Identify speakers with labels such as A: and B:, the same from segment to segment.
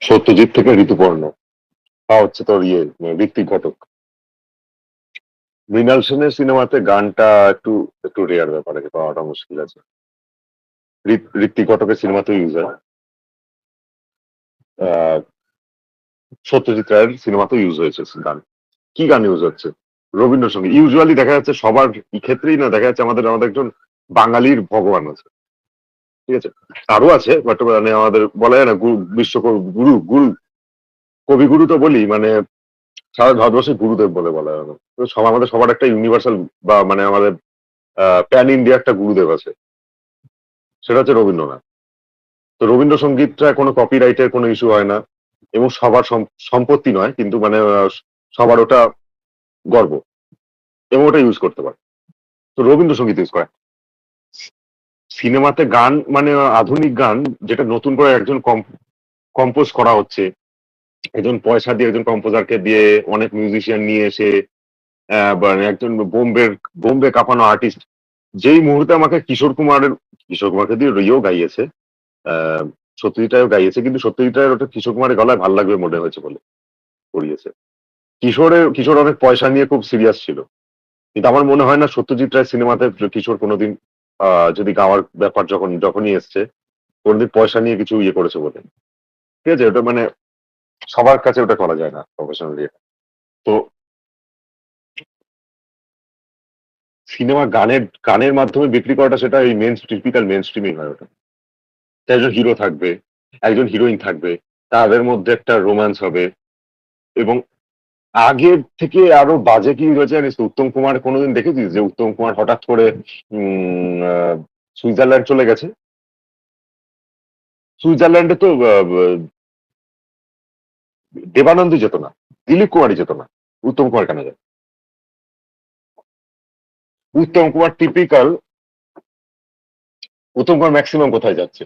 A: সত্যজিৎ থেকে ঋতুপর্ণ হচ্ছে তোর ঋত্বিক ঘটক। মৃণাল সেনের সিনেমাতে গানটা একটু একটু রেয়ার ব্যাপার আছে, পাওয়াটা মুশকিল আছে। ঋত্বিক ঘটকের সিনেমাতেও ইউজ হয়, আহ, সত্যজিৎ রায়ের সিনেমাতেও ইউজ হয়েছে গান। কি গান ইউজ হচ্ছে? রবীন্দ্রসঙ্গীত। ইউজুয়ালি দেখা যাচ্ছে সবার ক্ষেত্রেই না, দেখা যাচ্ছে আমাদের আমাদের একজন বাঙালির ভগবান আছে, ঠিক আছে, আরো আছে, বাট মানে আমাদের বলা যায় না বিশ্বকবি গুরু গুরু কবিগুরু তো বলি, মানে সারা ভারতবর্ষের গুরুদেব বলে বলা হয় না। তো সব আমাদের সবার একটা ইউনিভার্সাল বা মানে আমাদের প্যান ইন্ডিয়া একটা গুরুদেব আছে, সেটা হচ্ছে রবীন্দ্রনাথ। তো রবীন্দ্রসঙ্গীতটা কোনো কপিরাইটের কোনো ইস্যু হয় না, এবং সবার সম্পত্তি নয়, কিন্তু মানে সবার ওটা গর্ব, এবং ওটা ইউজ করতে পারে। তো রবীন্দ্রসঙ্গীত ইউজ করে সিনেমাতে গান, মানে আধুনিক গান যেটা নতুন করে একজন কম্পোজ করা হচ্ছে, একজন পয়সা দিয়ে একজন কম্পোজারকে দিয়ে অনেক মিউজিশিয়ান নিয়ে এসে মানে একজন বোম্বে কাঁপানো আর্টিস্ট। যেই মুহূর্তে আমাকে কিশোর কুমারকে দিয়ে রিও গাইয়েছে, আহ সত্যজিৎ রায়ও গাইয়েছে, কিন্তু সত্যজিৎ রায়ের ওটা কিশোর কুমারের গলায় ভালো লাগবে মনে হয়েছে বলে করিয়েছে। কিশোর অনেক পয়সা নিয়ে খুব সিরিয়াস ছিল, কিন্তু আমার মনে হয় না সত্যজিৎ রায় সিনেমাতে কিশোর কোনোদিন যদি গাওয়ার ব্যাপার যখনই এসছে, কোনোদিন পয়সা নিয়ে কিছু ইয়ে করেছে বলে। ঠিক আছে, ওটা মানে সবার কাছে ওটা করা যায় না প্রফেশনালি। তো সিনেমা গানের গানের মাধ্যমে বিক্রি করাটা, সেটা এই টিপিক্যাল মেন স্ট্রিমিং হয় ওটা। একজন হিরো থাকবে, একজন হিরোইন থাকবে, তাদের মধ্যে একটা রোম্যান্স হবে, এবং আগের থেকে আরো বাজে কি হয়েছে জানিস তো? উত্তম কুমার কোনোদিন দেখেছিস যে উত্তম কুমার হঠাৎ করে সুইজারল্যান্ড চলে গেছে? সুইজারল্যান্ডে তো দেবানন্দই যেত না, দিলীপ কুমারই যেত না, উত্তম কুমার কেন যায়? উত্তম কুমার টিপিক্যাল, উত্তম কুমার ম্যাক্সিমাম কোথায় যাচ্ছে?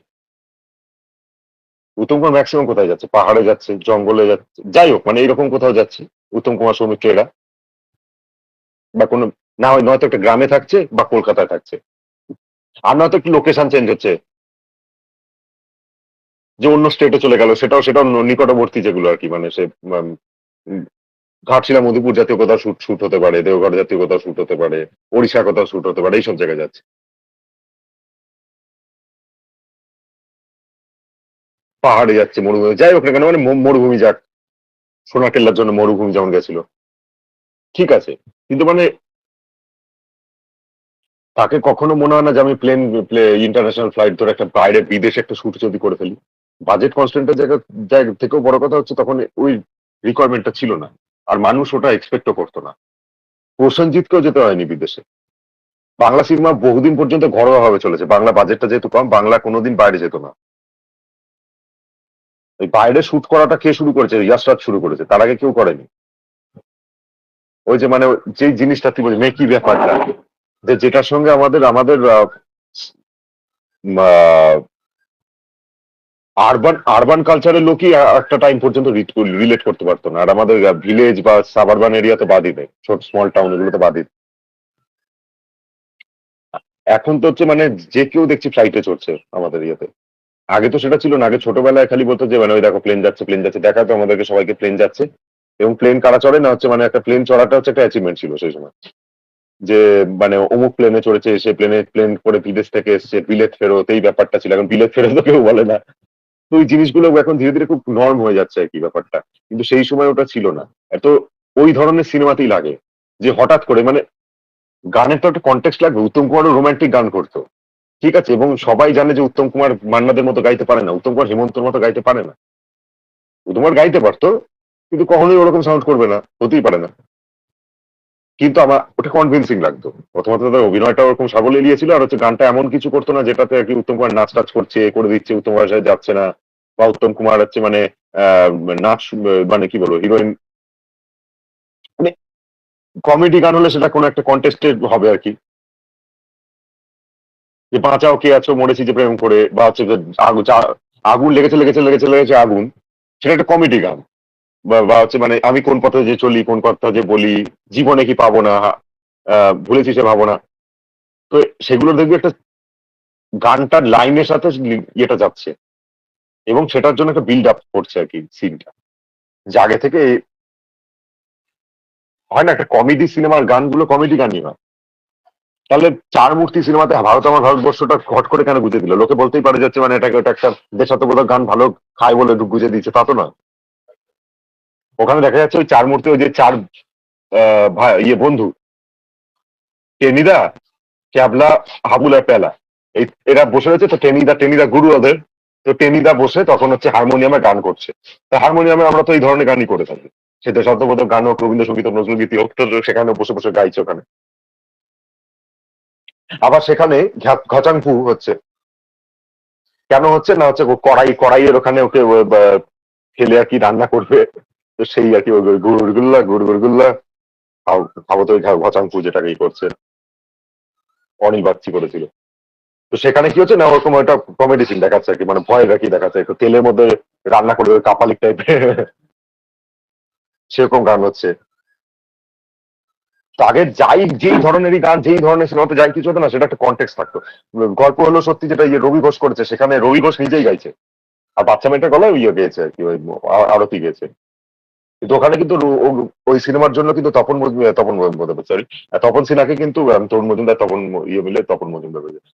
A: উত্তম কুমার ম্যাক্সিমাম কোথায় যাচ্ছে? পাহাড়ে যাচ্ছে, জঙ্গলে যাচ্ছে, যাই হোক মানে এরকম কোথাও যাচ্ছে উত্তম কুমার, সৌমিত্র এরা, বা কোনো, না হয় নয়তো একটা গ্রামে থাকছে বা কলকাতায় থাকছে, আর নয়তো একটু লোকেশন চেঞ্জ হচ্ছে, যে অন্য স্টেটে চলে গেল, সেটাও নিকটবর্তী যেগুলো আর কি, মানে সে উম, ঘাটশিলা মধুপুর জাতীয় কোথাও শুট শুট হতে পারে, দেওঘর জাতীয় কোথাও শুট হতে পারে, ওড়িশা কোথাও শুট হতে পারে, এইসব জায়গায় যাচ্ছে। পাহাড়ে যাচ্ছে, মরুভূমি, যাই হোক না কেন, মানে মরুভূমি যাক, সোনাকেল্লার জন্য মরুভূমি যেমন গেছিল, ঠিক আছে, কিন্তু মানে তাকে কখনো মনে হয় না যে আমি ইন্টারন্যাশনাল ফ্লাইট ধরে একটা বাইরে বিদেশে একটা শুট যদি করে ফেলি। বাজেট কনস্ট্যান্টের জায়গা থেকেও বড় কথা হচ্ছে তখন ওই রিকোয়ারমেন্টটা ছিল না, আর মানুষ ওটা এক্সপেক্টও করতো না। প্রসেনজিৎকেও যেতে হয়নি বিদেশে। বাংলা সিনেমা বহুদিন পর্যন্ত ঘরোয়া ভাবে চলেছে, বাংলা বাজেটটা যেহেতু কম, বাংলা কোনোদিন বাইরে যেত না। ওই বাইরে শুট করাটা কে শুরু করেছে? ইয়াসরাজ শুরু করেছে, তার আগে কেউ করেনি। ওই যে মানে যে জিনিসটা তুই বলছিস মেকি ব্যাপারটা, যে যেটার সঙ্গে আমাদের আমাদের আরবান আরবান কালচারের লোকই একটা টাইম পর্যন্ত রিলেট করতে পারতো না, আর আমাদের ভিলেজ বা সাবারবান এরিয়া তো বাদই নেই, ছোট স্মল টাউন এগুলো তো বাদই। এখন তো হচ্ছে মানে যে কেউ দেখছি ফ্লাইটে চড়ছে আমাদের ইয়েতে। আগে তো সেটা ছিল না, আগে ছোটবেলায় খালি বলতো যে মানে ওই দেখো প্লেন যাচ্ছে, প্লেন যাচ্ছে, দেখাতো আমাদেরকে সবাইকে প্লেন যাচ্ছে, এবং প্লেন কারা চড়ে না হচ্ছে মানে একটা প্লেন চড়াটা হচ্ছে একটা অ্যাচিভমেন্ট ছিল সেই সময়, যে মানে অমুক প্লেনে চড়েছে, সে প্লেন করে বিদেশ থেকে এসছে, বিলেত ফেরত, এই ব্যাপারটা ছিল। এখন বিলেত ফেরত তো কেউ বলে না। তো ওই জিনিসগুলো এখন ধীরে ধীরে খুব নর্ম হয়ে যাচ্ছে আর কি ব্যাপারটা, কিন্তু সেই সময় ওটা ছিল না। এত ওই ধরনের সিনেমাতেই লাগে যে হঠাৎ করে মানে গানের তো একটা কন্টেক্সট লাগবে। উত্তম কুমারও রোমান্টিক গান করতো, ঠিক আছে, এবং সবাই জানে যে উত্তম কুমার মান্নাদের মতো গাইতে পারে না, উত্তম কুমার হেমন্তর মতো গাইতে পারে না। উত্তম কুমার গাইতে পারতো, কিন্তু কখনোই ওরকম সাউন্ড করবে না, হতেই পারে না। কিন্তু আমার ওটা কনভিন্সিং লাগতো। প্রথমত তার অভিনয়টা ওরকম সাবলীল ছিল, আর হচ্ছে গানটা এমন কিছু করতো না যেটাতে আর কি উত্তম কুমার নাচ টাচ করছে, এ করে দিচ্ছে, উত্তম কুমারের সাথে যাচ্ছে না, বা উত্তম কুমার হচ্ছে মানে আহ নাচ, মানে কি বলবো, হিরোইন, মানে কমেডি গান হলে সেটা কোনো একটা কন্টেস্টেড হবে আর কি, যে বাঁচাও কে আছো মরেছি যে প্রেম করে, বা হচ্ছে যে আগুন লেগেছে আগুন, সেটা একটা কমেডি গান। বা হচ্ছে মানে আমি কোন পথে যে চলি, কোন কথা যে বলি, জীবনে কি পাবো না, ভুলেছি সে ভাবো না। তো সেগুলো দেখবি একটা গানটার লাইনের সাথে ইয়েটা যাচ্ছে, এবং সেটার জন্য একটা বিল্ড আপ করছে আর কি সিনটা, যে আগে থেকে হয় না একটা কমেডি সিনেমার গানগুলো কমেডি গানই হয়। তাহলে চার মূর্তি সিনেমাতে ভারত আমার ভারতবর্ষটা ঘট করে কেন গুঁজে দিল? লোকে বলতেই পারে যাচ্ছে মানে এটাকে ওটা একটা দেশাত্মবোধক গান ভালো খায় বলে গুঁজে দিচ্ছে, তা তো নয়। ওখানে দেখা যাচ্ছে ওই চার মূর্তি, ওই যে চার ভাই বন্ধু, টেনিদা, ক্যাবলা, হাবুলা, পেলা, এই এরা বসে রয়েছে। তো টেনিদা টেনিদা গুরু ওদের। তো টেনিদা বসে তখন হচ্ছে হারমোনিয়ামে গান করছে। তো হারমোনিয়ামে আমরা তো এই ধরনের গানই করে থাকি, সে দেশাত্মবোধক গান হোক, রবীন্দ্রসঙ্গীত হোক, নজরুল গীতি হোক, তো সেখানে বসে বসে গাইছে ওখানে। আবার সেখানে ঘচাংফু হচ্ছে, কেন হচ্ছে না হচ্ছে কড়াইয়ের ওখানে ওকে ফেলে আর কি রান্না করবে। তো সেই আর কি গুড়গুল্লা গুড়গুল্লা খাবো তো ঘচাংফু যেটাকে করছে, অনিল বাগচি করেছিল। তো সেখানে কি হচ্ছে না ওরকম একটা কমেডি সিন দেখাচ্ছে আর কি, মানে ভয় রাখি দেখাচ্ছে, একটু তেলের মধ্যে রান্না করবে কাপালিক টাইপের সেরকম গান হচ্ছে। তো আগে যেই ধরনেরই গান, যেই ধরনের সিনেমাতে যাই কিছু হতো না, সেটা একটা কন্টেক্স থাকতো। গল্প হলো সত্যি, যেটা রবি ঘোষ করেছে, সেখানে রবি ঘোষ নিজেই গাইছে, আর বাচ্চা মেয়েটার গলায় গেয়েছে আর কি, ওই আরতি গেয়েছে। কিন্তু ওখানে কিন্তু ওই সিনেমার জন্য কিন্তু তপন সরি, তপন সিনহাকে কিন্তু তরুণ মজুমদার, তপন মিলে তপন মজুমদার হয়েছে।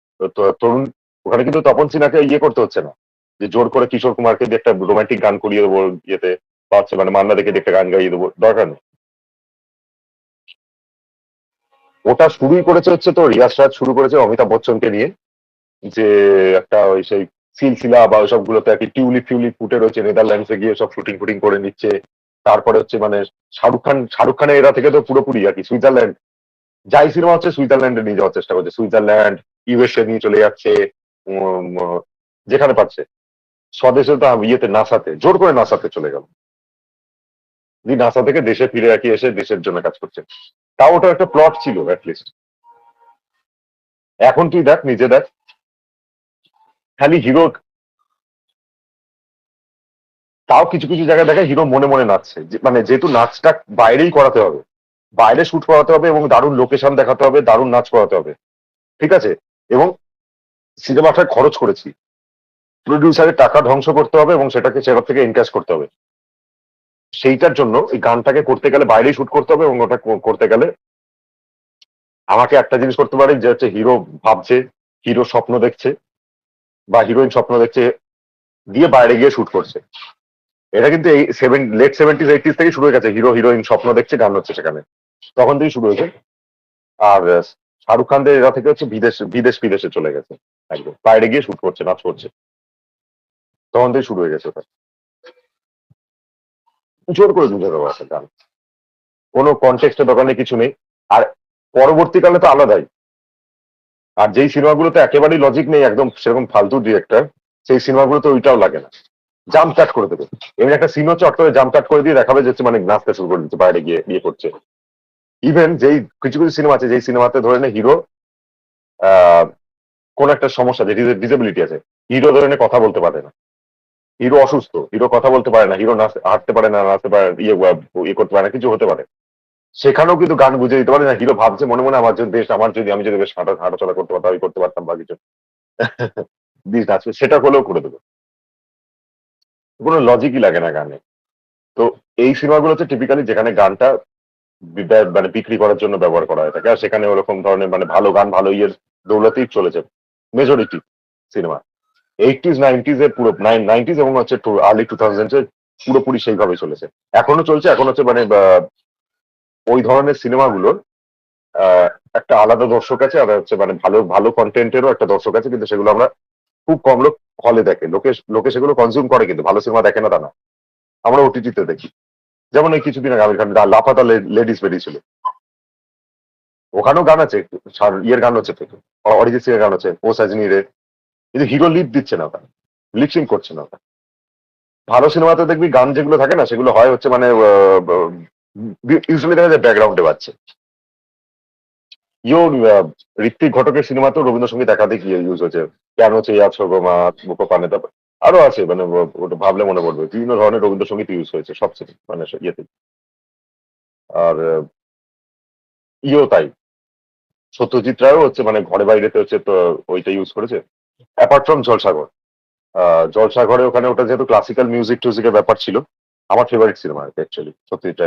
A: তরুণ, ওখানে কিন্তু তপন সিনহাকে করতে হচ্ছে না, যে জোর করে কিশোর কুমারকে দিয়ে একটা রোমান্টিক গান করিয়ে দেবো ইয়েতে, বা হচ্ছে মানে মান্না দেখে একটা গান গাইয়ে দেবো, দরকার নেই। ওটা শুরুই করেছে হচ্ছে তো রিয়াজ রাজ শুরু করেছে অমিতাভ বচ্চনকে নিয়ে, যে একটা ওই সেই সিলসিলা বা ওই সবগুলোতে আর কি টিউলিপ ফিউলিপ ফুটে রয়েছে, নেদারল্যান্ডসে গিয়ে সব শুটিং ফুটিং করে নিচ্ছে। তারপরে হচ্ছে মানে শাহরুখ খানের এরা থেকে তো পুরোপুরি আর কি সুইজারল্যান্ড, যাই সিনেমা হচ্ছে সুইজারল্যান্ডে নিয়ে যাওয়ার চেষ্টা করছে, সুইজারল্যান্ড, ইউএসএ নিয়ে চলে যাচ্ছে, উম, যেখানে পাচ্ছে। স্বদেশে তো নাসাতে জোর করে নাসাতে চলে গেল, দিয়ে নাসা থেকে দেশে ফিরে আর কি এসে দেশের জন্য কাজ করছে। তাও ওটা একটা প্লট ছিল অ্যাটলিস্ট। এখন তুই দেখ, নিজে দেখ, খালি হিরো। তাও কিছু কিছু জায়গায় দেখা হিরো মনে মনে নাচছে, মানে যেহেতু নাচটা বাইরেই করাতে হবে, বাইরে শুট করাতে হবে এবং দারুণ লোকেশন দেখাতে হবে, দারুণ নাচ করাতে হবে, ঠিক আছে, এবং সিনেমাটা খরচ করেছি, প্রডিউসারের টাকা ধ্বংস করতে হবে এবং সেটাকে সেটা থেকে এনক্যাশ করতে হবে। সেইটার জন্য এই গানটাকে করতে গেলে বাইরেই শুট করতে হবে, এবং ওটা করতে গেলে আমাকে একটা জিনিস করতে পারে, যে হচ্ছে হিরো ভাবছে, হিরো স্বপ্ন দেখছে, বা হিরোইন স্বপ্ন দেখছে, দিয়ে বাইরে গিয়ে শুট করছে। এটা কিন্তু এই লেট 70s 80s থেকে শুরু হয়ে গেছে, হিরো হিরোইন স্বপ্ন দেখছে, গান হচ্ছে সেখানে, তখন থেকেই শুরু হয়েছে। আর শাহরুখ খানদের এরা থেকে হচ্ছে বিদেশ বিদেশ বিদেশে চলে গেছে, একদম বাইরে গিয়ে শুট করছে, নাচ করছে, তখন থেকে শুরু হয়ে গেছে ওটা। জোর করে বুঝে দেওয়া আছে গান, কোনো কনটেক্সটের দোকানে কিছু নেই। আর পরবর্তীকালে তো আলাদাই। আর যেই সিনেমাগুলোতে একেবারেই লজিক নেই, একদম সেরকম ফালতু ডিরেক্টর, সেই সিনেমাগুলোতে ওইটাও লাগে না, জাম্প কাট করে দেবে। এমনি একটা সিন হচ্ছে, অট করে জাম্প কাট করে দিয়ে দেখাবে যে মানে নাচতে শুরু করে দিচ্ছে, বাইরে গিয়ে বিয়ে করছে। ইভেন যেই কিছু কিছু সিনেমা আছে, যেই সিনেমাতে ধরে নে হিরো আহ কোন একটা সমস্যা, যে ডিসেবিলিটি আছে, হিরো ধরে নে কথা বলতে পারে না, হিরো অসুস্থ, হিরো কথা বলতে পারে না, হিরো হাঁটতে পারে না, নাচতে পারে, ইয়ে করতে পারে না, কিছু হতে পারে, সেখানেও কিন্তু গান বুঝে দিতে পারে না। হিরো ভাবছে মনে মনে আমার যদি দেশ, আমি যদি বেশ হাঁটাচলা করতে পারতাম, আমি করতে পারতাম বা কিছু দিস নাচবে, সেটা হলেও করে দেবে, কোনো লজিকই লাগে না গানে। তো এই সিনেমাগুলো হচ্ছে টিপিক্যালি যেখানে গানটা মানে বিক্রি করার জন্য ব্যবহার করা হয়ে থাকে, আর সেখানে ওরকম ধরনের মানে ভালো গান ভালো ইয়ের দৌলতেই চলেছে মেজরিটি সিনেমা। 80s 90s এর পুরো 90s এবং হচ্ছে আর্লি 2000s এর পুরোপুরি সেইভাবে চলেছে, এখনো চলছে। এখন হচ্ছে মানে ওই ধরনের সিনেমাগুলোর আহ, একটা আলাদা দর্শক আছে, আর হচ্ছে মানে ভালো ভালো কন্টেন্টেরও একটা দর্শক আছে, কিন্তু সেগুলো আমরা খুব কম লোক হলে দেখে, লোকে লোকে সেগুলো কনজিউম করে, কিন্তু ভালো সিনেমা দেখে না তা না, আমরা ওটিটিতে দেখি। যেমন এই কিছুদিন আগে আমির খান লাপাতা লেডিস বেরিয়েছিল, ওখানেও গান আছে, ইয়ের গান হচ্ছে, অরিজিৎ সিং এর গান হচ্ছে, ও সাজনি রে, কিন্তু হিরো লিপ দিচ্ছে না, ওটা লিপসিং করছে না ওটা। ভালো সিনেমাতে দেখবি গান যেগুলো থাকে না, সেগুলো হয় হচ্ছে মানে ইউজুয়ালি দেখা যায় ব্যাকগ্রাউন্ডে বাজছে। ইয়ো ঋত্বিক ঘটকের সিনেমাতেও রবীন্দ্রসঙ্গীত একাধিক ইউজ হয়েছে, কেন হচ্ছে আছো গো মা, মুখো পানে, তারপর আরো আছে, মানে ওটা ভাবলে মনে পড়বে, বিভিন্ন ধরনের রবীন্দ্রসঙ্গীত ইউজ হয়েছে সব মানে ইয়েতে। আর ইও তাই, সত্যজিৎ রায়ও হচ্ছে মানে ঘরে বাইরেতে হচ্ছে তো ওইটা ইউজ করেছে, অ্যাপার্ট ফ্রম জলসাঘর। জলসাঘরে ওখানে ওটা যেহেতু ক্লাসিক্যাল মিউজিক টুজিকের ব্যাপার ছিল, আমার ফেভারিট সিনেমা আর কি অ্যাকচুয়ালি সত্যিটা।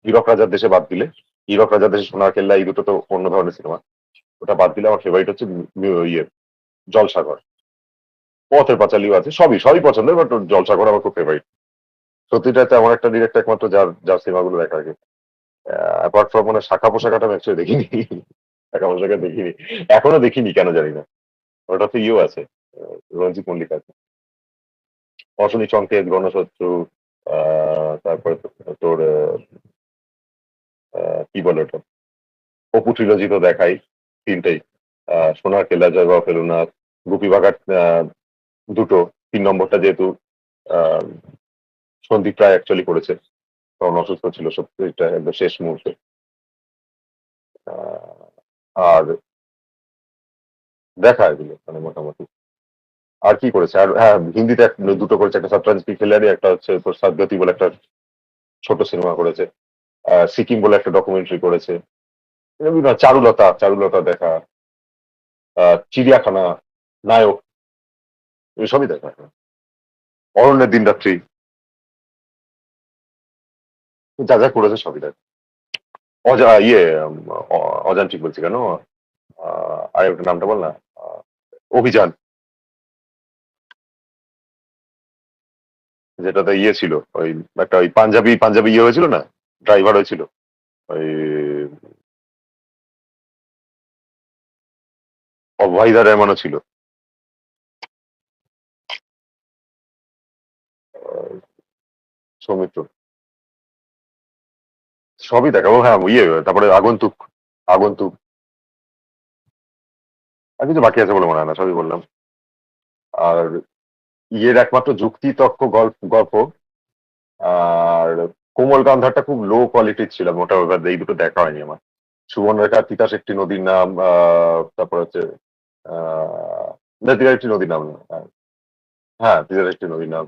A: হীরক রাজার দেশে বাদ দিলে, হীরক রাজার দেশে, সোনার কেল্লা, এই দুটো তো অন্য ধরনের সিনেমা। ওটা বাদ দিলে আমার ফেভারিট হচ্ছে ইয়ে জলসাঘর। পথের পাঁচালীও আছে, সবই সবই পছন্দের, বাট জলসাঘর আমার খুব ফেভারিট। সত্যিটাতে আমার একটা ডিরেক্টর একমাত্র যার যার সিনেমাগুলো দেখা আগে। অ্যাপার্ট ফ্রম মানে শাখা পোশাকাটা আমি অ্যাকচুয়ালি দেখিনি। শাখা পোশাকা দেখিনি, এখনো দেখিনি কেন জানি না। ওটাতে ইয়েও আছে, রঞ্জিত মল্লিক আছে, অশনি সংকেত, গণশত্রু, তারপরে তোর কি বলে ওটা, অপু ট্রিলজি তো দেখাই, তিনটেই। সোনার কেল্লা, জয়বাবা ফেলুনাথ, গুপি বাঘাট দুটো, ৩ নম্বরটা যেহেতু আহ, সন্দীপ রায় অ্যাকচুয়ালি করেছে, তখন অসুস্থ ছিল, সত্যিটা একদম শেষ মুহূর্তে। আহ, আর দেখা এগুলো মানে মোটামুটি। আর কি করেছে, আর হ্যাঁ হিন্দিতে দুটো করেছে, একটা সত্রাঞ্জ কি খিলাড়ি, একটা হচ্ছে তোর সাদগতি বলে একটা ছোট সিনেমা করেছে। সিকিম বলে একটা ডকুমেন্টারি করেছে। বিভিন্ন চারুলতা, চারুলতা দেখা, চিড়িয়াখানা, নায়ক, এসবই দেখা। অরণ্যের দিন রাত্রি, যা যা করেছে সবই দেখা। ইয়ে অজান্ত্রিক বলছি কেন, আর একটা নামটা বল না, আহ, অভিযান, যেটাতে ইয়ে ছিল, ওই একটা ওই পাঞ্জাবি পাঞ্জাবি ইয়ে হয়েছিল না, ড্রাইভার হয়েছিল, ওই অভয়দা রেহমানও ছিল। আহ, সৌমিত্র, সবই দেখা। ও হ্যাঁ ইয়ে, তারপরে আগন্তুক, আগন্তুক, আর কিছু বাকি আছে বলে মনে হয় না, সবই বললাম। আর ইয়ের একমাত্র যুক্তি তর্ক গল্প গল্প আর কোমল গান্ধারটা খুব লো কোয়ালিটির ছিল, মোটা ব্যাপার, এই দুটো দেখা হয়নি আমার। সুবর্ণরেখা, তিতাস একটি নদীর নাম, তারপর হচ্ছে না, তিতাস একটি নদীর নাম না, হ্যাঁ তিতাস একটি নদীর নাম।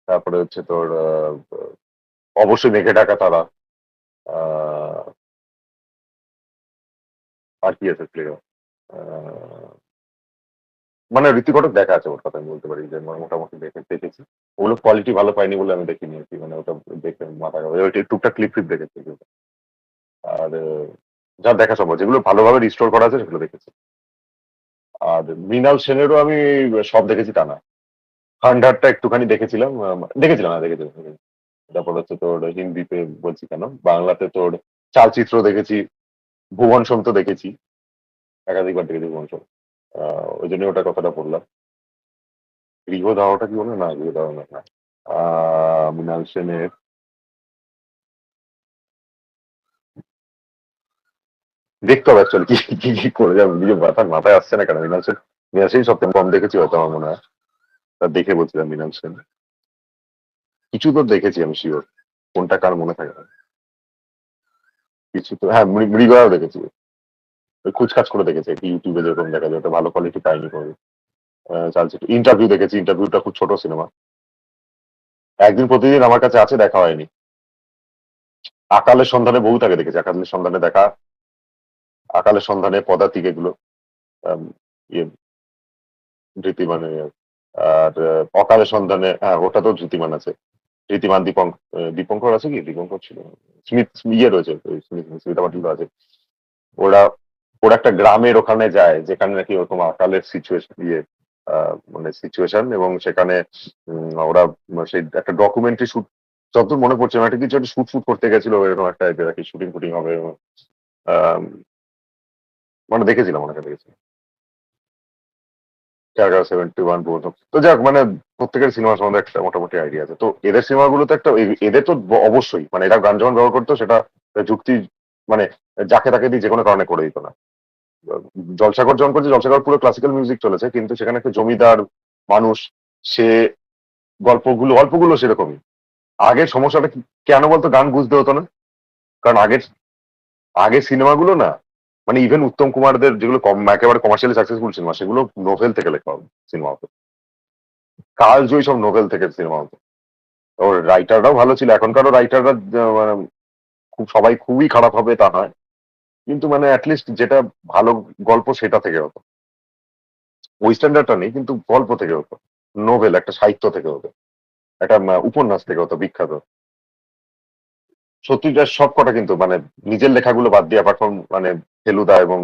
A: তারপরে হচ্ছে তোর অবশ্যই মেঘে ঢাকা তারা। আহ, আর কি আছে প্লেয়ার, মানে ঋতিক ঘটক দেখা আছে, ওর কথা আমি বলতে পারি যে মোটামুটি দেখেছি। ওগুলো কোয়ালিটি ভালো পাইনি বলে আমি দেখিনি আর কি, মানে ওটা দেখে মাথা খারাপ। ওইটা টুকটাক ক্লিপ ফ্লিপ দেখেছি ওগুলো। আর যা দেখা সম্ভব, যেগুলো ভালোভাবে রিস্টোর করা আছে সেগুলো দেখেছি। আর মৃণাল সেনেরও আমি সব দেখেছি তা না। হান্ডারটা একটুখানি দেখেছিলাম, দেখেছিলাম না দেখেছিলাম দেখেছিলাম। তারপর হচ্ছে তোর হিন্দিতে বলছি কেন, বাংলাতে তোর চালচিত্র দেখেছি, ভুবন সোম তো দেখেছি, একাধিকবার দেখেছি ভুবন সোম। ওই জন্য ওটা কথাটা বললাম। গৃহদাহটা কি বলে না, গৃহদাহ না, না। মৃণাল সেনের দেখতে হবে অ্যাকচুয়ালি কি কি কি করে যাবে, নিজের মাথায় আসছে না কেন। মৃণাল সেন, মৃণাল সেন সব থেকে কম দেখেছি হয়তো আমার মনে হয়। তা দেখে বলছিলাম মৃণাল সেন, কিছু তো দেখেছি আমি শিওর, কোনটা কার মনে থাকে না। কিছু তো হ্যাঁ, মৃগয়াও দেখেছি। ওই খুচখাচ করে দেখেছি একটু, ইউটিউবে যেরকম দেখা যায়, ওটা ভালো কোয়ালিটি পাইনি করে। চালচিত্র ইন্টারভিউ দেখেছি, ইন্টারভিউটা খুব ছোট সিনেমা। একদিন প্রতিদিন আমার কাছে আছে, দেখা হয়নি। আকালের সন্ধানে বহু তাকে দেখেছি, আকালের সন্ধানে দেখা, আকালের সন্ধানে পদাতিক এগুলো, আম, ইয়ে ধৃতিমানের। আর অকালের সন্ধানে, হ্যাঁ ওটা তো ধৃতিমান আছে, ধৃতিমান দীপঙ্কর আছে কি, দীপঙ্কর ছিল, স্মিথ, ইয়ে রয়েছে ওই স্মিতা পাটিল আছে। ওরা ওরা একটা গ্রামের ওখানে যায়, যেখানে নাকি ওরকম আকালের সিচুয়েশন ইয়ে, মানে সিচুয়েশন, এবং সেখানে ওরা সেই একটা ডকুমেন্টারি শুট, যতদূর মনে পড়ছে আমার, একটা কিছু একটা শুট ফুট করতে গেছিল, এরকম একটা আর কি, শুটিং ফুটিং হবে। আহ, মানে দেখেছিলাম, অনেকে দেখেছিলাম। ক্যারাগার 71 প্রথম তো, যাক মানে প্রত্যেকের সিনেমা সম্বন্ধে একটা মোটামুটি আইডিয়া আছে। তো এদের সিনেমাগুলো তো একটা এদের তো অবশ্যই মানে এরা গান যখন ব্যবহার করতো সেটা যুক্তি, মানে যাকে তাকে দিয়ে যে কোনো কারণে করে দিত না। জলসাঘর যখন করছে, জলসাঘর পুরো ক্লাসিক্যাল মিউজিক চলেছে, কিন্তু সেখানে একটা জমিদার মানুষ, সে গল্পগুলো অল্পগুলো সেরকমই। আগের সমস্যাটা কেন বলতো, গান বুঝতে হতো না, কারণ আগের আগের সিনেমাগুলো না, মানে ইভেন উত্তম কুমারদের যেগুলো একেবারে কমার্শিয়ালি সাকসেসফুল সিনেমা, সেগুলো নোভেল থেকে লেখা হবে সিনেমা হতো। কালজয়ী সব নোভেল থেকে সিনেমা হতো। ওর রাইটাররাও ভালো ছিল, এখনকারও রাইটাররা মানে খুব সবাই খুবই খারাপ হবে তা নয়, কিন্তু মানে অ্যাটলিস্ট যেটা ভালো গল্প সেটা থেকে হতো। ওই স্ট্যান্ডার্ডটা নেই, কিন্তু গল্প থেকে হতো। নোবেল, একটা সাহিত্য থেকে হতো, একটা উপন্যাস থেকে হতো বিখ্যাত। সত্যিকার সবকটা কিন্তু মানে নিজের লেখাগুলো বাদ দিয়ে অ্যাপার্ট ফ্রম মানে ফেলুদা এবং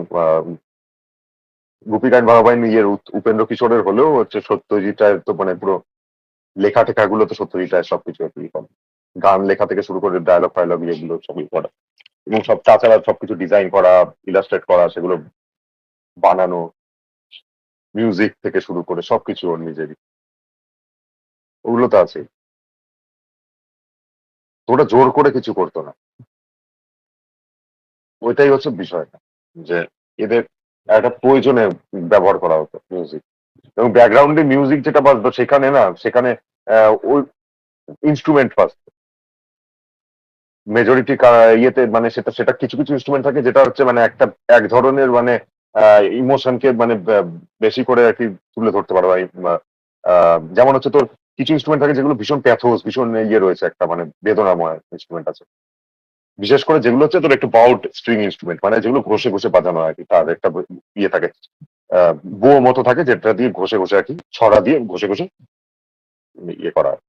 A: গোপীনাথ বরাবর নিজের উপেন্দ্র কিশোরের হলেও হচ্ছে সত্যজিৎ রায়ের তো মানে পুরো লেখা টেখাগুলো তো সত্যজিৎ রায়ের সবকিছু একই কম। গান লেখা থেকে শুরু করে ডায়লগ ফায়লগ এগুলো সবই করা, এবং সব তাছাড়া সবকিছু ডিজাইন করা, ইলাস্ট্রেট করা, সেগুলো বানানো, মিউজিক থেকে শুরু করে সবকিছু ওর নিজেরই, ওগুলো তো আছে। তো ওটা জোর করে কিছু করতো না, ওইটাই হচ্ছে বিষয়টা, যে এদের একটা প্রয়োজনে ব্যবহার করা হতো মিউজিক, এবং ব্যাকগ্রাউন্ডে মিউজিক যেটা বাজতো সেখানে না, সেখানে ওই ইনস্ট্রুমেন্ট বাজতো মেজরিটি ইয়েতে, মানে সেটা সেটা কিছু কিছু ইনস্ট্রুমেন্ট থাকে যেটা হচ্ছে মানে একটা এক ধরনের মানে ইমোশনকে মানে বেশি করে আর কি তুলে ধরতে পারে, যেমন হচ্ছে তোর কিছু ইনস্ট্রুমেন্ট থাকে যেগুলো ভীষণ প্যাথোস, ভীষণ ইয়ে রয়েছে, একটা মানে বেদনাময় ইনস্ট্রুমেন্ট আছে, বিশেষ করে যেগুলো হচ্ছে তোর একটু বাউড স্ট্রিং ইনস্ট্রুমেন্ট, মানে যেগুলো ঘষে ঘষে বাজানো আর কি, তার একটা ইয়ে থাকে, বো মতো থাকে যেটা দিয়ে ঘষে ঘষে আর কি, ছড়া দিয়ে ঘষে ঘষে ইয়ে করা হয়,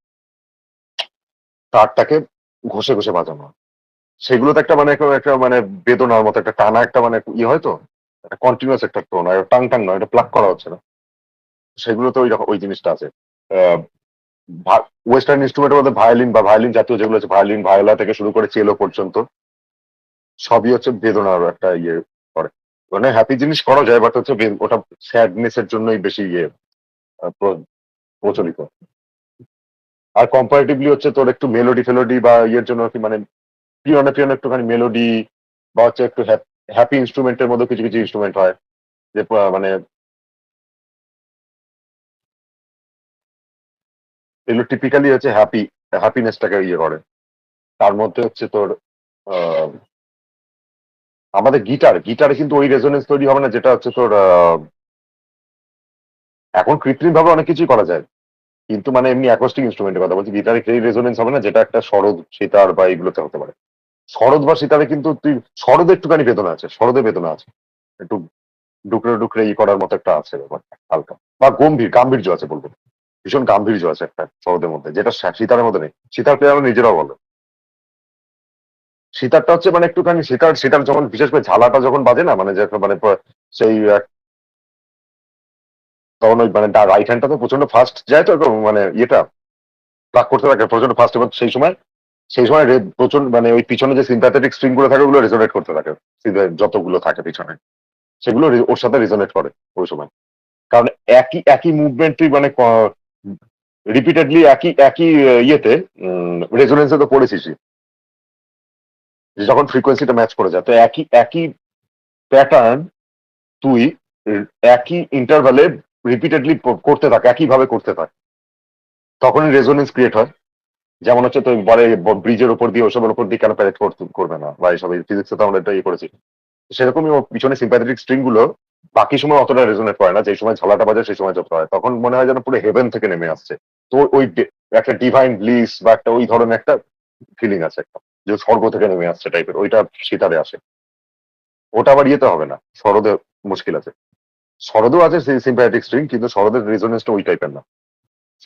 A: তারটাকে ঘষে ঘষে বাজানো হয়। সেগুলো তো একটা মানে একটা মানে বেদনার মতো একটা টানা একটা মানে ইয়ে হয় তো, একটা কন্টিনিউয়াস একটা টোন, আর টাং টাং নয়, এটা প্লাগ করা হচ্ছে না, সেগুলো তো ওই রকম ওই জিনিসটা আছে। ওয়েস্টার্ন ইনস্ট্রুমেন্টের মধ্যে ভায়োলিন বা ভায়োলিন জাতীয় যেগুলো আছে, ভায়োলিন ভায়োলা থেকে শুরু করে চেলো পর্যন্ত সবই হচ্ছে বেদনার একটা ইয়ে করে, মানে হ্যাপি জিনিস করা যায়, বাট হচ্ছে ওটা স্যাডনেস এর জন্যই বেশি ইয়ে প্রচলিত। আর কম্পারেটিভলি হচ্ছে তোর একটু মেলোডি ফেলোডি বা ইয়ের জন্য কি মানে পিওনে পিওনে একটুখানি মেলোডি, বা হচ্ছে একটু হ্যাপি ইনস্ট্রুমেন্টের মধ্যে কিছু কিছু ইনস্ট্রুমেন্ট হয় যে মানে এগুলো টিপিক্যালি হচ্ছে হ্যাপিনেসটাকে ইয়ে করে। তার মধ্যে হচ্ছে তোর আহ, আমাদের গিটারে কিন্তু ওই রেজোনেন্স তৈরি হবে না যেটা হচ্ছে তোর এখন কৃত্রিম ভাবে অনেক কিছুই করা যায়, কিন্তু মানে এমনি অ্যাকোস্টিক ইনস্ট্রুমেন্টের কথা বলছি, গিটারে সেই রেজোনেন্স হবে না যেটা একটা সরোদ সিতার বা এগুলোতে হতে পারে। সরোদ বা সিতারে কিন্তু তুই সরোদে একটুখানি বেদনা আছে, সরোদে বেদনা আছে, একটু ডুকরে ডুকরে ই করার মতো একটা আছে ব্যাপারটা হালকা, বা গাম্ভীর্য আছে বলবো, ভীষণ গাম্ভীর্য আছে একটা সরোদের মধ্যে, যেটা সিতারের মধ্যে নেই। সিতার প্লেয়ার নিজেরাও বলে সিতারটা হচ্ছে মানে একটুখানি সিতার সিতার যখন বিশেষ করে ঝালাটা যখন বাজে না, মানে যে মানে সেই তখন ওই মানে রাইট হ্যান্ডটা তো প্রচন্ড ফাস্ট যায় তো একদম মানে ইয়েটা প্লাগ করতে থাকে প্রচন্ড ফাস্ট, এবং সেই সময় প্রচন্ড মানে ওই পিছনে যে সিম্প্যাথেটিক স্ট্রিং গুলো থাকে ওগুলো রেজোনেট করতে থাকে, যতগুলো থাকে পিছনে সেগুলো ওর সাথে রেজোনেট করে ওই সময়, কারণ একই একই মুভমেন্ট তুই মানে রিপিটেডলি একই একই ইয়েতে রেজোনেন্সে তো পড়েছিস, যে যখন ফ্রিকোয়েন্সিটা ম্যাচ করে যায়, তো একই একই প্যাটার্ন তুই একই ইন্টারভালে রিপিটেডলি করতে থাক, একইভাবে করতে থাক, তখনই রেজোনেন্স ক্রিয়েট হয়। যেমন হচ্ছে তো বলে ব্রিজের উপর দিয়ে ওসবের উপর দিয়ে কেন প্যারেড করবে না, বা এইসব ফিজিক্সে তো আমরা এটা ইয়ে করেছি, সেরকমই ওর পিছনে সিম্প্যাথেটিক স্ট্রিং গুলো বাকি সময় অতটা রেজোনেট করে না, যে সময় ঝালাটা বাজে সেই সময় যত হয়, তখন মনে হয় যেন পুরো হেভেন থেকে নেমে আসছে। তো ওই একটা ডিভাইন ব্লিস বা একটা ওই ধরনের একটা ফিলিং আছে একটা, যে স্বর্গ থেকে নেমে আসছে টাইপের, ওইটা সিতারে আসে। ওটা আবার ইয়েতে হবে না, সরদে মুশকিল আছে। সরদেও আছে সিম্প্যাথেটিক স্ট্রিং, কিন্তু সরদের রেজোনেন্সটা ওই টাইপের না,